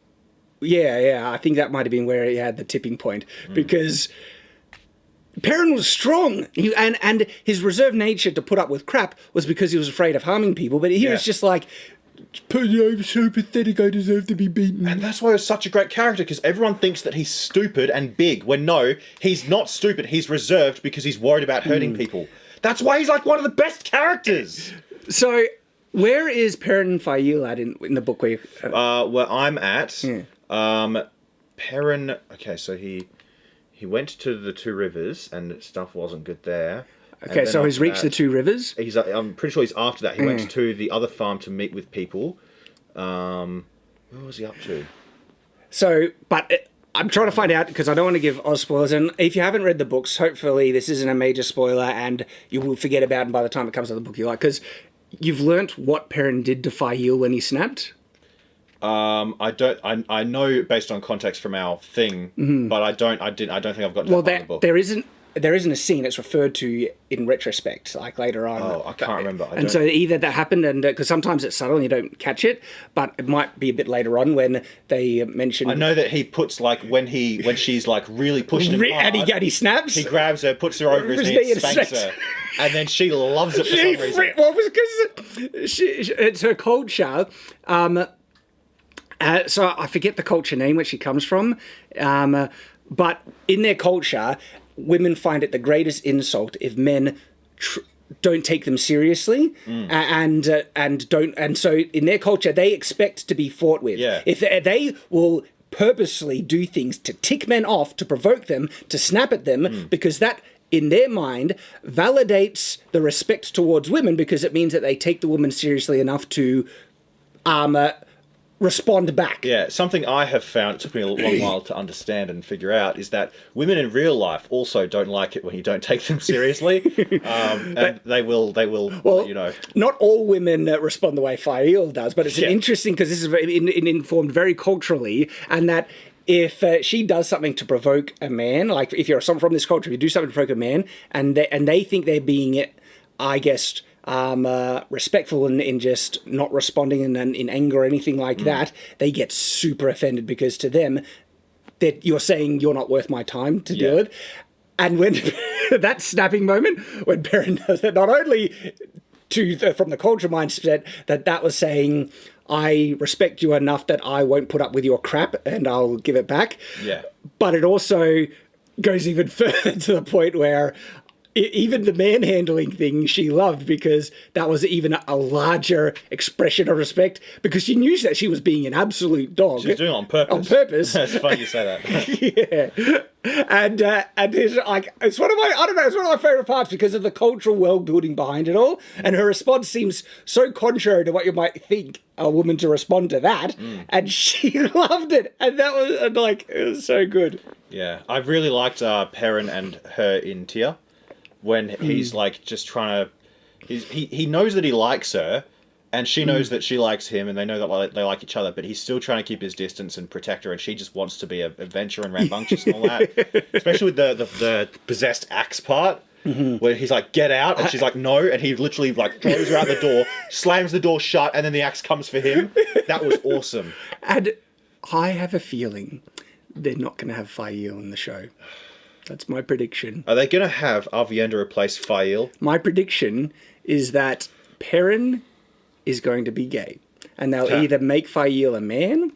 Yeah, I think that might have been where he had the tipping point, because Perrin was strong, and his reserved nature to put up with crap was because he was afraid of harming people, but here it's just I'm so pathetic, I deserve to be beaten. And that's why he was such a great character, because everyone thinks that he's stupid and big, when no, he's not stupid, he's reserved because he's worried about hurting people. That's why he's one of the best characters. So, where is Perrin Aiel at in the book? Where I'm at, Perrin. Okay, so he went to the Two Rivers and stuff wasn't good there. Okay, so he's reached the Two Rivers. I'm pretty sure he's after that. He went to the other farm to meet with people. What was he up to? So, I'm trying to find out, because I don't want to give Oz spoilers, and if you haven't read the books, hopefully this isn't a major spoiler and you will forget about it by the time it comes to the book you like, because you've learnt what Perrin did to Aiel when he snapped. I know based on context from our thing, but I don't think I've gotten to that part of the book. There isn't a scene. It's referred to in retrospect, later on. Oh, I can't remember. So either that happened, and because sometimes it's subtle and you don't catch it, but it might be a bit later on when they mention. I know that he puts when she's really pushing him hard, and he snaps. He grabs her, puts her over his knee, and spanks her, and then she loves it for some reason. Well, because it's her culture. So I forget the culture name where she comes from, but in their culture, women find it the greatest insult if men don't take them seriously, and so in their culture they expect to be fought with. Yeah. If they will purposely do things to tick men off, to provoke them, to snap at them, because that, in their mind, validates the respect towards women, because it means that they take the woman seriously enough to respond back. Yeah, something I have found, it took me a long while to understand and figure out, is that women in real life also don't like it when you don't take them seriously. And they will, you know. Not all women respond the way Aiel does, but it's an interesting, because this is informed very culturally, and that if she does something to provoke a man, like if you're someone from this culture, if you do something to provoke a man, and they think they're being, I guess, respectful in just not responding in anger or anything like that, they get super offended, because to them, that you're saying you're not worth my time to deal with. And when that snapping moment, when Perrin does that, not only from the culture mindset, that was saying, I respect you enough that I won't put up with your crap and I'll give it back. Yeah. But it also goes even further to the point where even the manhandling thing she loved, because that was even a larger expression of respect, because she knew that she was being an absolute dog. She was doing it on purpose. On purpose. It's funny you say that. Yeah. And it's like, it's one of my favorite parts, because of the cultural world building behind it all. And her response seems so contrary to what you might think a woman to respond to that. And she loved it. And that was like, it was so good. Yeah. I really liked Perrin and her in Tier, when he's like just trying to, he knows that he likes her, and she knows that she likes him, and they know that they like each other, but he's still trying to keep his distance and protect her, and she just wants to be an adventurer and rambunctious and all that. Especially with the possessed axe part, where he's like, get out, and she's like, no, and he literally like throws her out the door, slams the door shut, and then the axe comes for him. That was awesome. And I have a feeling they're not going to have Aiel in the show. That's my prediction. Are they going to have Avienda replace Aiel? My prediction is that Perrin is going to be gay. And they'll either make Aiel a man,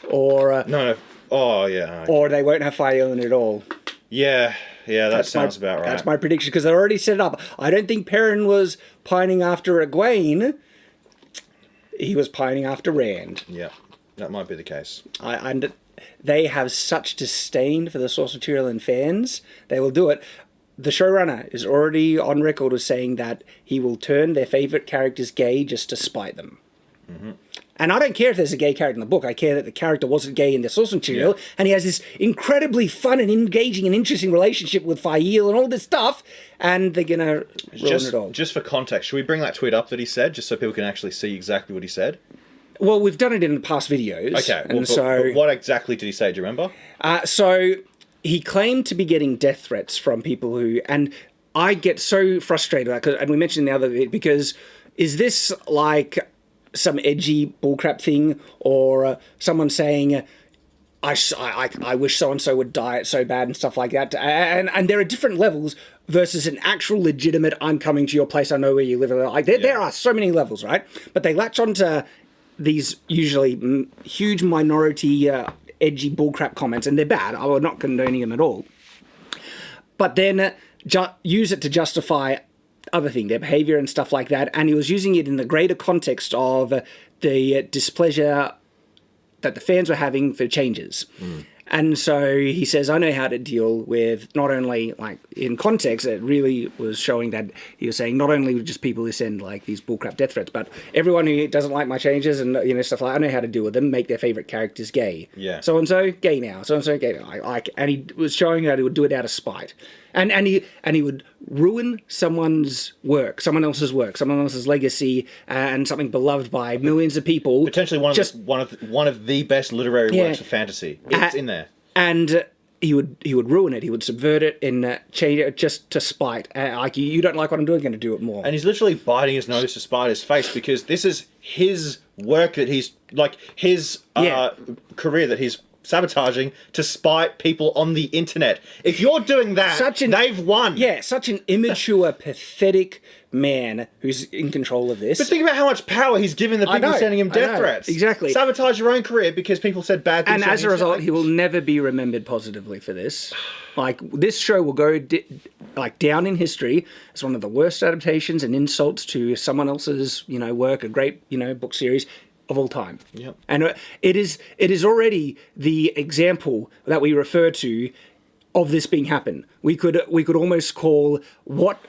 or... No. Oh, yeah. Okay. Or they won't have Aiel in it at all. Yeah, that sounds about right. That's my prediction, because they already set it up. I don't think Perrin was pining after Egwene. He was pining after Rand. Yeah, that might be the case. They have such disdain for the source material and fans, they will do it. The showrunner is already on record as saying that he will turn their favourite characters gay just to spite them. And I don't care if there's a gay character in the book. I care that the character wasn't gay in the source material, and he has this incredibly fun and engaging and interesting relationship with Aiel and all this stuff, and they're going to ruin it all. Just for context, should we bring that tweet up that he said, just so people can actually see exactly what he said? Well, we've done it in past videos. Okay, well, but what exactly did he say? Do you remember? So he claimed to be getting death threats from people who... And I get so frustrated with that, and we mentioned in the other bit, because is this like some edgy bullcrap thing, or someone saying... I wish so-and-so would die so bad and stuff like that. And there are different levels versus an actual legitimate, I'm coming to your place, I know where you live. Like there are so many levels, right? But they latch onto these usually huge minority edgy bullcrap comments, and they're bad. I'm not condoning them at all. But then use it to justify other things, their behaviour and stuff like that. And he was using it in the greater context of the displeasure that the fans were having for changes. And so he says, I know how to deal with not only, like, in context, it really was showing that he was saying not only just people who send, like, these bullcrap death threats, but everyone who doesn't like my changes and, you know, stuff like that, I know how to deal with them, make their favourite characters gay. Yeah. So-and-so, gay now. So-and-so, gay now. And he was showing that he would do it out of spite. And he would ruin someone's work, someone else's legacy, and something beloved by millions of people. Potentially one of the best literary works of fantasy. It's in there. And he would ruin it. He would subvert it and change it just to spite. Like, you don't like what I'm doing, I'm going to do it more. And he's literally biting his nose to spite his face, because this is his work that he's like his career that he's sabotaging to spite people on the internet. If you're doing that, they've won. Yeah, such an immature, pathetic man who's in control of this. But think about how much power he's given the people sending him death threats. Exactly. Sabotage your own career because people said bad things. And as a result, he will never be remembered positively for this. Like, this show will go down in history as one of the worst adaptations and insults to someone else's, work, a great, book series. of all time. Yep. And it is already the example that we refer to of this being happen. We could almost call what,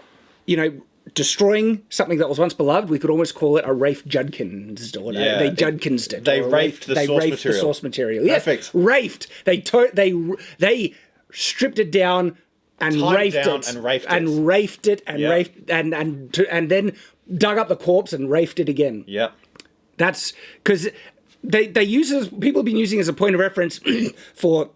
destroying something that was once beloved, we could almost call it a Rafe Judkins. They Judkinsed it. They rafed the source material. Yes, perfect. Rafed. They stripped it down and rafed it and then dug up the corpse and rafed it again. Yep. That's because people have been using it as a point of reference for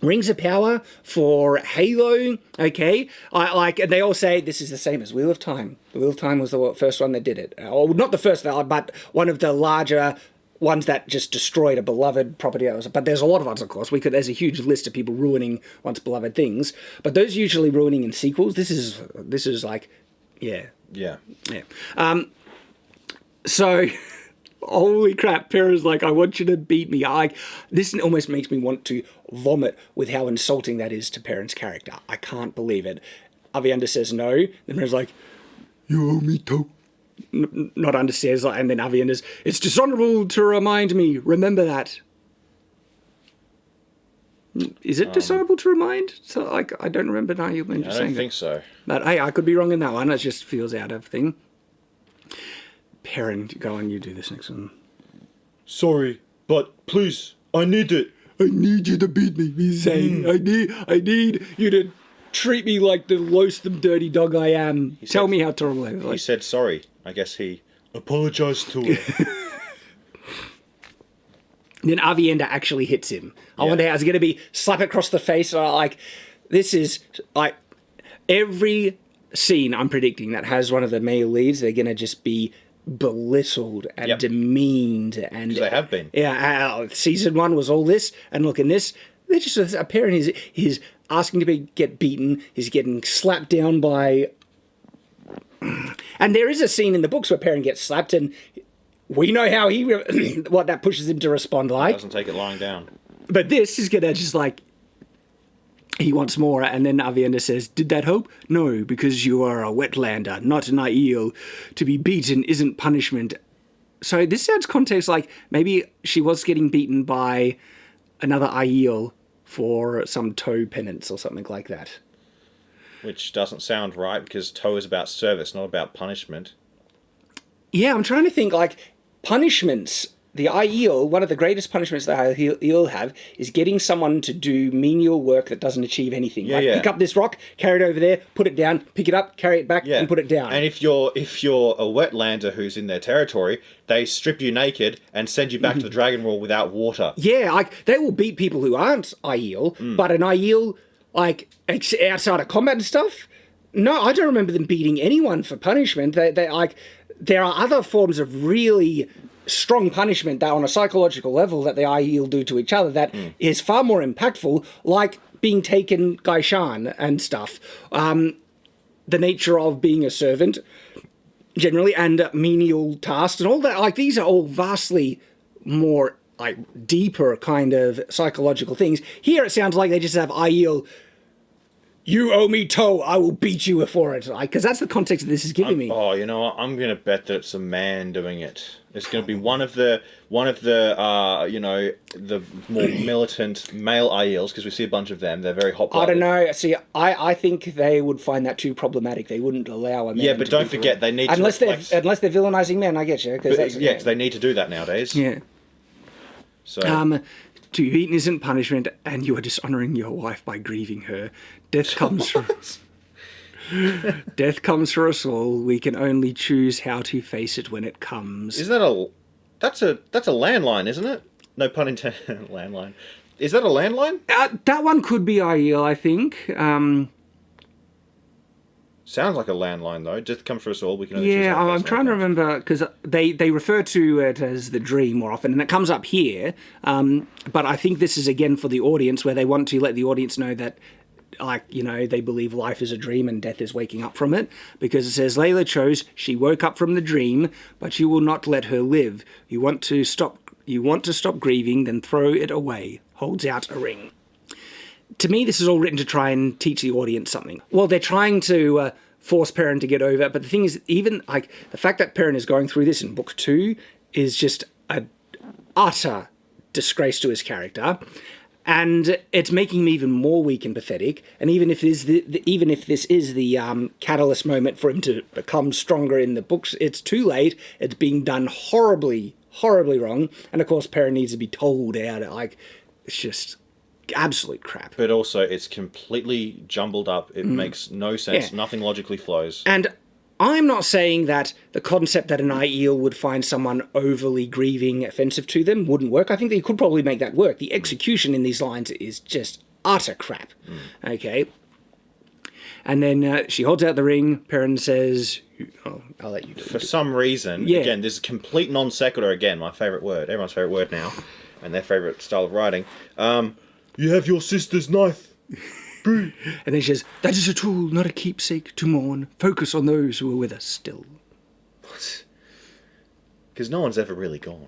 Rings of Power, for Halo, okay? And they all say this is the same as Wheel of Time. The Wheel of Time was the first one that did it. Or not the first, but one of the larger ones that just destroyed a beloved property. But there's a lot of ones, of course. There's a huge list of people ruining once beloved things. But those usually ruining in sequels. This is like, yeah. Yeah. Yeah. So... Holy crap, Perrin's like, I want you to beat me. This almost makes me want to vomit with how insulting that is to Perrin's character. I can't believe it. Avienda says no. Then Perrin's like, you owe me too. Not understands, and then Avienda's, it's dishonorable to remind me. Remember that. Is it dishonorable to remind? So, I don't remember Aiel saying that. I don't think so. But hey, I could be wrong in that one. It just feels out of thing. Perrin, go on, you do this next one. Sorry, but please, I need it. I need you to beat me, he's saying. I need you to treat me like the loathsome dirty dog I am. Tell me how terrible I am. He said sorry. I guess he apologized to her. Then Avienda actually hits him. I wonder how it's going to be slap across the face. This is like every scene I'm predicting that has one of the male leads, they're going to just be belittled and demeaned, and they have been. Yeah, season 1 was all this, and look in this, they're just apparently he's asking to get beaten. He's getting slapped down by, and there is a scene in the books where Perrin gets slapped, and we know how he what that pushes him to respond like. Doesn't take it lying down. But this is gonna just like. He wants more, and then Avienda says, did that help? No, because you are a wetlander, not an Aiel. To be beaten isn't punishment. So this sounds context like maybe she was getting beaten by another Aiel for some toe penance or something like that. Which doesn't sound right, because toe is about service, not about punishment. Yeah, I'm trying to think, punishments. The Aiel, one of the greatest punishments that Aiel have is getting someone to do menial work that doesn't achieve anything. Pick up this rock, carry it over there, put it down, pick it up, carry it back, and put it down. And if you're a wetlander who's in their territory, they strip you naked and send you back to the Dragon Wall without water. Yeah, they will beat people who aren't Aiel, but an Aiel, outside of combat and stuff, no, I don't remember them beating anyone for punishment. There are other forms of really strong punishment that on a psychological level that the Aiel do to each other that is far more impactful, like being taken Gaishan and stuff. The nature of being a servant, generally, and menial tasks and all that. These are all vastly more, deeper kind of psychological things. Here it sounds like they just have Aiel, you owe me toe, I will beat you for it. Because that's the context that this is giving me. Oh, you know what? I'm going to bet that it's a man doing it. It's going to be one of the the more militant male Aiels, because we see a bunch of them. They're very hot-blooded. I don't know. See, I think they would find that too problematic. They wouldn't allow a man. Yeah, but don't forget, they need unless they're villainizing men. I get you. Because they need to do that nowadays. Yeah. So. To be beaten isn't punishment, and you are dishonoring your wife by grieving her. Death comes for Death comes for us all. We can only choose how to face it when it comes. Is that that's a landline, isn't it? No pun intended. Landline. Is that a landline? That one could be Aiel, I think. Sounds like a landline, though. Death comes for us all. We can only choose how to face I'm trying to remember, because they refer to it as the dream more often, and it comes up here. But I think this is, again, for the audience, where they want to let the audience know that, they believe life is a dream and death is waking up from it. Because it says, Layla chose, she woke up from the dream, but you will not let her live. You want to stop grieving, then throw it away. Holds out a ring. To me, this is all written to try and teach the audience something. Well, they're trying to force Perrin to get over it, but the thing is, even the fact that Perrin is going through this in book 2 is just a utter disgrace to his character. And it's making him even more weak and pathetic. And even if this is the catalyst moment for him to become stronger in the books, it's too late. It's being done horribly, horribly wrong. And of course, Perrin needs to be told out. Like, it's just absolute crap. But also, it's completely jumbled up. It makes no sense. Yeah. Nothing logically flows. And I'm not saying that the concept that an Aiel would find someone overly grieving offensive to them wouldn't work. I think they could probably make that work. The execution in these lines is just utter crap. Okay. And then she holds out the ring. Perrin says, oh, I'll let you do it. For some reason, again, this is complete non sequitur again, my favourite word. Everyone's favourite word now. And their favourite style of writing. You have your sister's knife. And then she says, that is a tool, not a keepsake to mourn. Focus on those who are with us still. Because no one's ever really gone.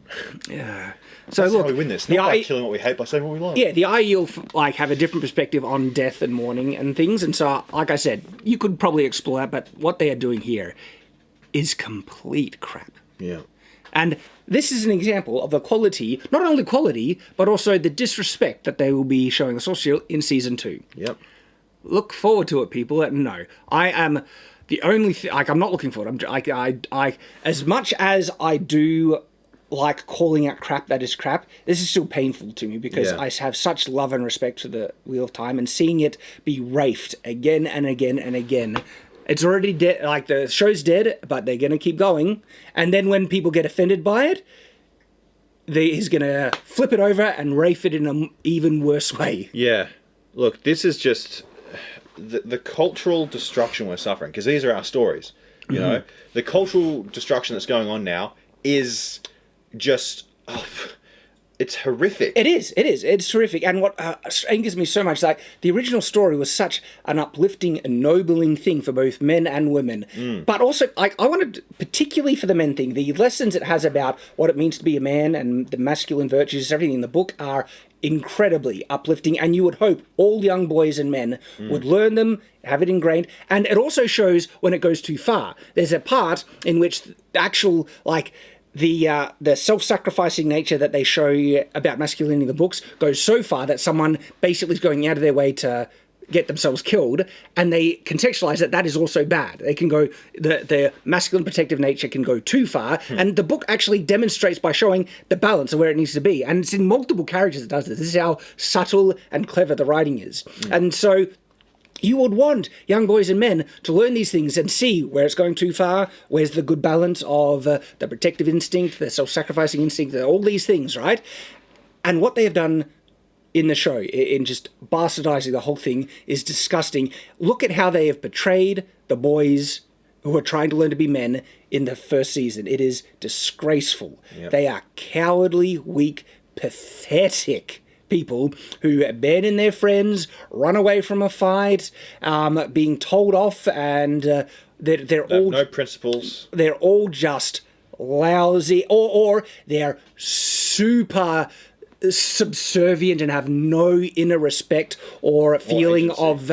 Yeah. So That's look, how we win this. Not by killing what we hate, by saving what we love. Yeah, the Aiel like have a different perspective on death and mourning and things, and so like I said, you could probably explore that, but what they are doing here is complete crap. Yeah. And this is an example of the quality, not only quality, but also the disrespect that they will be showing us also in season 2. Yep. Look forward to it, people. No, I am the only I'm not looking forward. I as much as I do like calling out crap that is crap, this is still painful to me because I have such love and respect for the Wheel of Time, and seeing it be rafed again and again and again. It's already dead, like the show's dead, but they're going to keep going. And then when people get offended by it, he's going to flip it over and rafe it in an even worse way. Yeah. Look, this is just the cultural destruction we're suffering, because these are our stories, you know? The cultural destruction that's going on now is just... it's horrific. It is. It's terrific. And what angers me so much, like, the original story was such an uplifting, ennobling thing for both men and women. But also, like, I wanted, particularly for the men thing, the lessons it has about what it means to be a man and the masculine virtues, everything in the book are incredibly uplifting, and you would hope all young boys and men would learn them, have it ingrained. And it also shows when it goes too far. There's a part in which the actual, like... The self-sacrificing nature that they show you about masculinity in the books goes so far that someone basically is going out of their way to get themselves killed, and they contextualize that is also bad. They can go, the masculine protective nature can go too far, and the book actually demonstrates by showing the balance of where it needs to be. And it's in multiple characters that does this. This is how subtle and clever the writing is. And so... you would want young boys and men to learn these things and see where it's going too far, where's the good balance of the protective instinct, the self-sacrificing instinct, all these things, right? And what they have done in the show, in just bastardizing the whole thing, is disgusting. Look at how they have portrayed the boys who are trying to learn to be men in the first season. It is disgraceful. Yep. They are cowardly, weak, pathetic people who abandon their friends, run away from a fight, being told off, and they're all no principles. They're all just lousy, or they're super subservient and have no inner respect or feeling of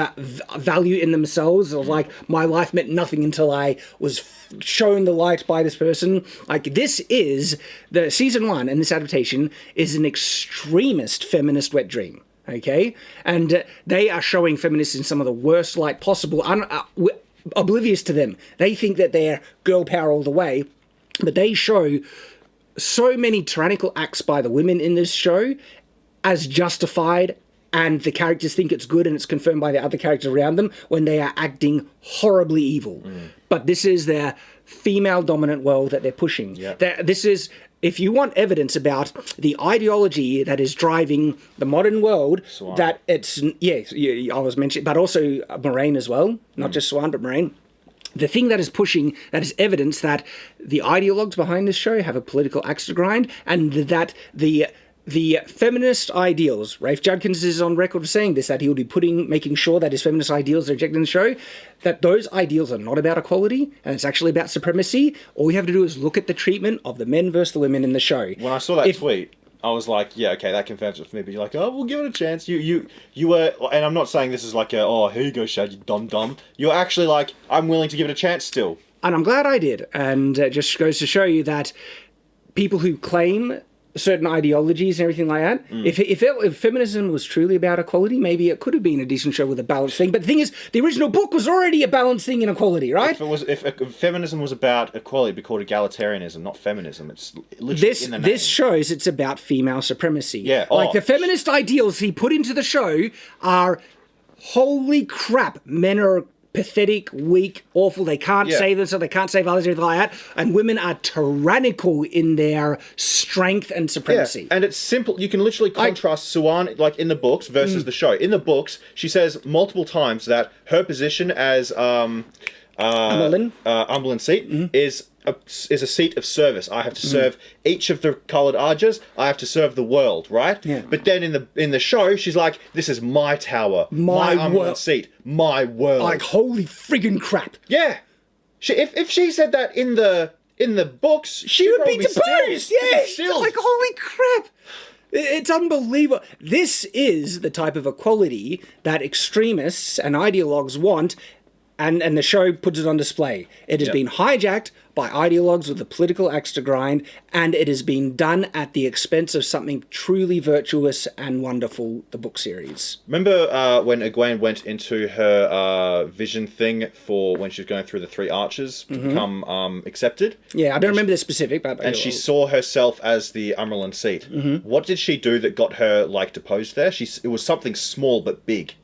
value in themselves. Or like, my life meant nothing until I was shown the light by this person. Like, this is the season 1, and this adaptation is an extremist feminist wet dream. Okay, and they are showing feminists in some of the worst light possible, oblivious to them. They think that they're girl power all the way, but they show so many tyrannical acts by the women in this show as justified, and the characters think it's good, and it's confirmed by the other characters around them when they are acting horribly evil. But this is their female dominant world that they're pushing. This is, if you want evidence about the ideology that is driving the modern world, Swan. that it's, I was mentioning, but also Moraine as well, not just Swan, but Moraine. The thing that is pushing, that is evidence that the ideologues behind this show have a political axe to grind, and that the feminist ideals, Rafe Judkins is on record for saying this, that he will be making sure that his feminist ideals are rejected in the show, that those ideals are not about equality, and it's actually about supremacy. All we have to do is look at the treatment of the men versus the women in the show. When I saw that tweet, I was like, yeah, okay, that confirms it for me. But you're like, oh, we'll give it a chance. You were, and I'm not saying this is like here you go, Shad, you dumb. You're actually like, I'm willing to give it a chance still. And I'm glad I did. And it just goes to show you that people who claim certain ideologies and everything like that. If feminism was truly about equality, maybe it could have been a decent show with a balanced thing. But the thing is, the original book was already a balanced thing in equality, right? If feminism was about equality, it'd be called egalitarianism, not feminism. It's literally in the name. This shows it's about female supremacy. Yeah. Like the feminist ideals he put into the show are, holy crap, men are pathetic, weak, awful. They can't save themselves. They can't save others, everything like that. And women are tyrannical in their strength and supremacy. Yeah, and it's simple. You can literally contrast Suan, like in the books, versus the show. In the books, she says multiple times that her position as Umberland seat is a seat of service. I have to serve each of the coloured Arjas. I have to serve the world, right? Yeah. But then in the show, she's like, "This is my tower, my Umberland seat, my world." Like, holy friggin' crap! Yeah, if she said that in the books, She would be deposed. Yeah, still. like, holy crap! It's unbelievable. This is the type of equality that extremists and ideologues want. And the show puts it on display. It has been hijacked by ideologues with a political axe to grind, and it has been done at the expense of something truly virtuous and wonderful, the book series. Remember when Egwene went into her vision thing for when she was going through the three arches to become accepted? Yeah, I don't remember the specific, but... And she saw herself as the Umberland seat. What did she do that got her, like, deposed there? It was something small but big.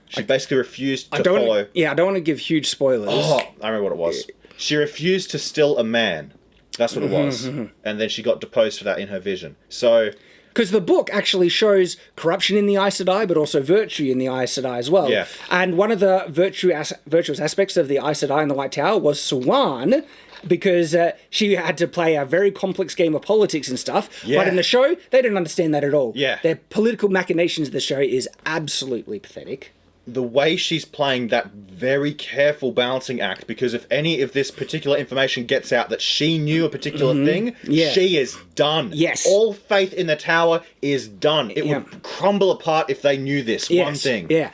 She basically refused to follow... Yeah, I don't want to give huge spoilers. Oh, I remember what it was. She refused to still a man. That's what it was. And then she got deposed for that in her vision. So... Because the book actually shows corruption in the Aes Sedai, but also virtue in the Aes Sedai as well. Yeah. And one of the virtuous aspects of the Aes Sedai and the White Tower was Siwan, because she had to play a very complex game of politics and stuff. Yeah. But in the show, they don't understand that at all. Yeah. Their political machinations of the show is absolutely pathetic. The way she's playing that very careful balancing act, because if any of this particular information gets out that she knew a particular thing, she is done. Yes. All faith in the tower is done. It would crumble apart if they knew this one thing. Yeah.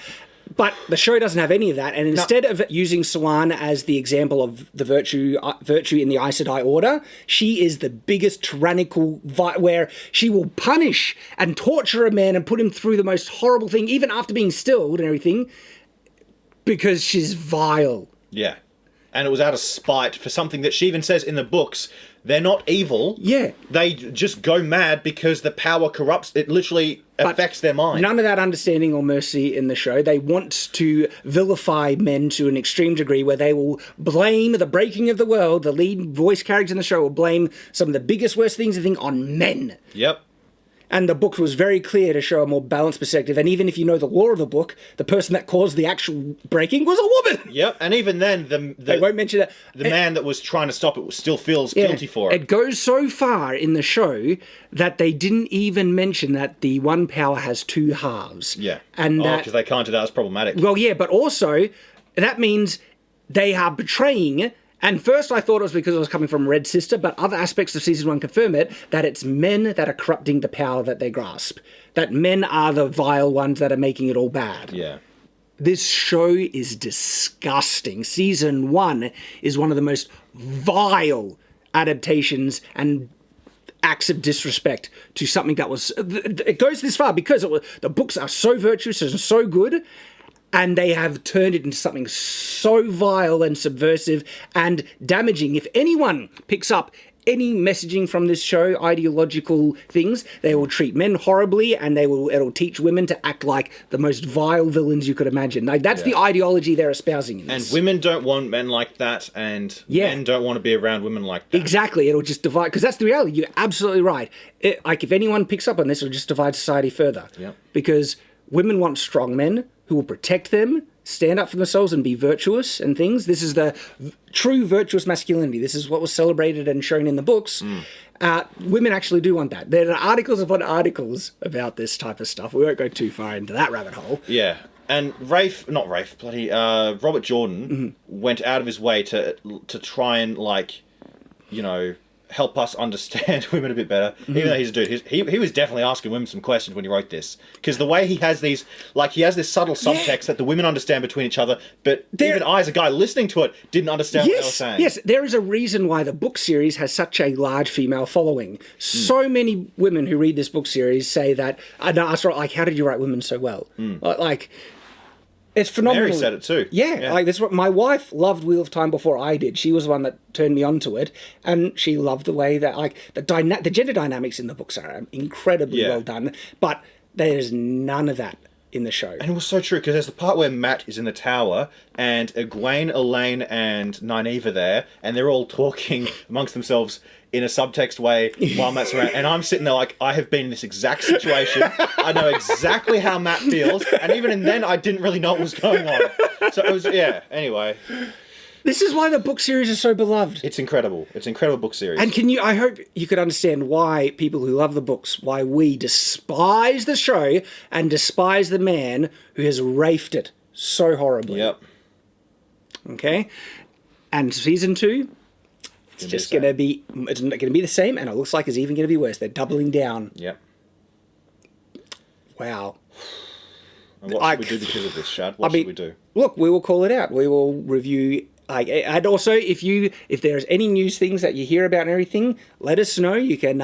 But the show doesn't have any of that, and instead of using Siwan as the example of the virtue in the Aes Sedai order, she is the biggest tyrannical, where she will punish and torture a man and put him through the most horrible thing, even after being stilled and everything, because she's vile. Yeah. And it was out of spite for something that she even says in the books. They're not evil. Yeah. They just go mad because the power corrupts. It literally affects their mind. None of that understanding or mercy in the show. They want to vilify men to an extreme degree where they will blame the breaking of the world. The lead voice characters in the show will blame some of the biggest, worst things I think on men. Yep. And the book was very clear to show a more balanced perspective. And even if you know the lore of the book, the person that caused the actual breaking was a woman. Yep. And even then, they won't mention that. The man that was trying to stop it still feels guilty for it. It goes so far in the show that they didn't even mention that the one power has two halves. Yeah. And because they can't do that. It's problematic. Well, yeah, but also that means they are betraying. And first I thought it was because it was coming from Red Sister, but other aspects of Season 1 confirm it, that it's men that are corrupting the power that they grasp. That men are the vile ones that are making it all bad. Yeah. This show is disgusting. Season 1 is one of the most vile adaptations and acts of disrespect to something that was... It goes this far because the books are so virtuous and so good, and they have turned it into something so vile and subversive and damaging. If anyone picks up any messaging from this show, ideological things, they will treat men horribly, and it'll teach women to act like the most vile villains you could imagine. Like, that's the ideology they're espousing in this. And women don't want men like that, and men don't want to be around women like that. Exactly. It'll just divide, because that's the reality. You're absolutely right. Like, if anyone picks up on this, it'll just divide society further. Yep. Because women want strong men who will protect them, stand up for themselves and be virtuous and things. This is the true virtuous masculinity. This is what was celebrated and shown in the books. Women actually do want that. There are articles upon articles about this type of stuff. We won't go too far into that rabbit hole. Yeah. And Robert Jordan went out of his way to try and, like, you know, help us understand women a bit better. Even though he's a dude, he was definitely asking women some questions when he wrote this, because the way he has these, like, he has this subtle subtext that the women understand between each other, but even I, as a guy listening to it, didn't understand what they were saying. Yes, there is a reason why the book series has such a large female following. So many women who read this book series say that, I asked her, like, how did you write women so well? Like, it's phenomenal. Mary said it too. Yeah, like, that's what my wife loved Wheel of Time before I did. She was the one that turned me onto it, and she loved the way that, like, the gender dynamics in the books are incredibly well done, but there's none of that in the show. And it was so true, because there's the part where Matt is in the tower, and Egwene, Elaine, and Nynaeve are there, and they're all talking amongst themselves in a subtext way while Matt's around. And I'm sitting there like, I have been in this exact situation. I know exactly how Matt feels. And even then, I didn't really know what was going on. So it was, anyway. This is why the book series is so beloved. It's incredible. It's an incredible book series. And I hope you could understand why people who love the books, why we despise the show and despise the man who has rafed it so horribly. Yep. Okay? And season 2... It's just going to be, it's not going to be the same, and it looks like it's even going to be worse. They're doubling down. Yep. Wow. And what should we do because of this, Shad? What should we do? Look, we will call it out. We will review. And also, if there's any news things that you hear about and everything, let us know. You can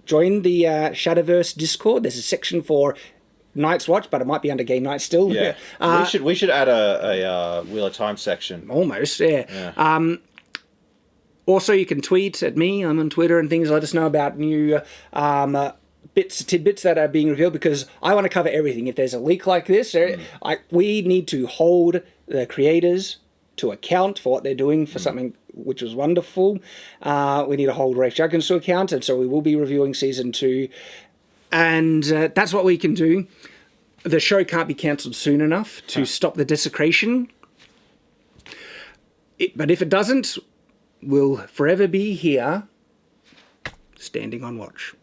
join the Shadiverse Discord. There's a section for Night's Watch, but it might be under Game Night still. Yeah. We should add a Wheel of Time section. Almost, yeah. Also, you can tweet at me. I'm on Twitter and things. Let us know about new tidbits that are being revealed, because I want to cover everything. If there's a leak like this, we need to hold the creators to account for what they're doing for something which was wonderful. We need to hold Rafe Juggins to account, and so we will be reviewing season 2. And that's what we can do. The show can't be cancelled soon enough to stop the desecration. But if it doesn't, we'll forever be here, standing on watch.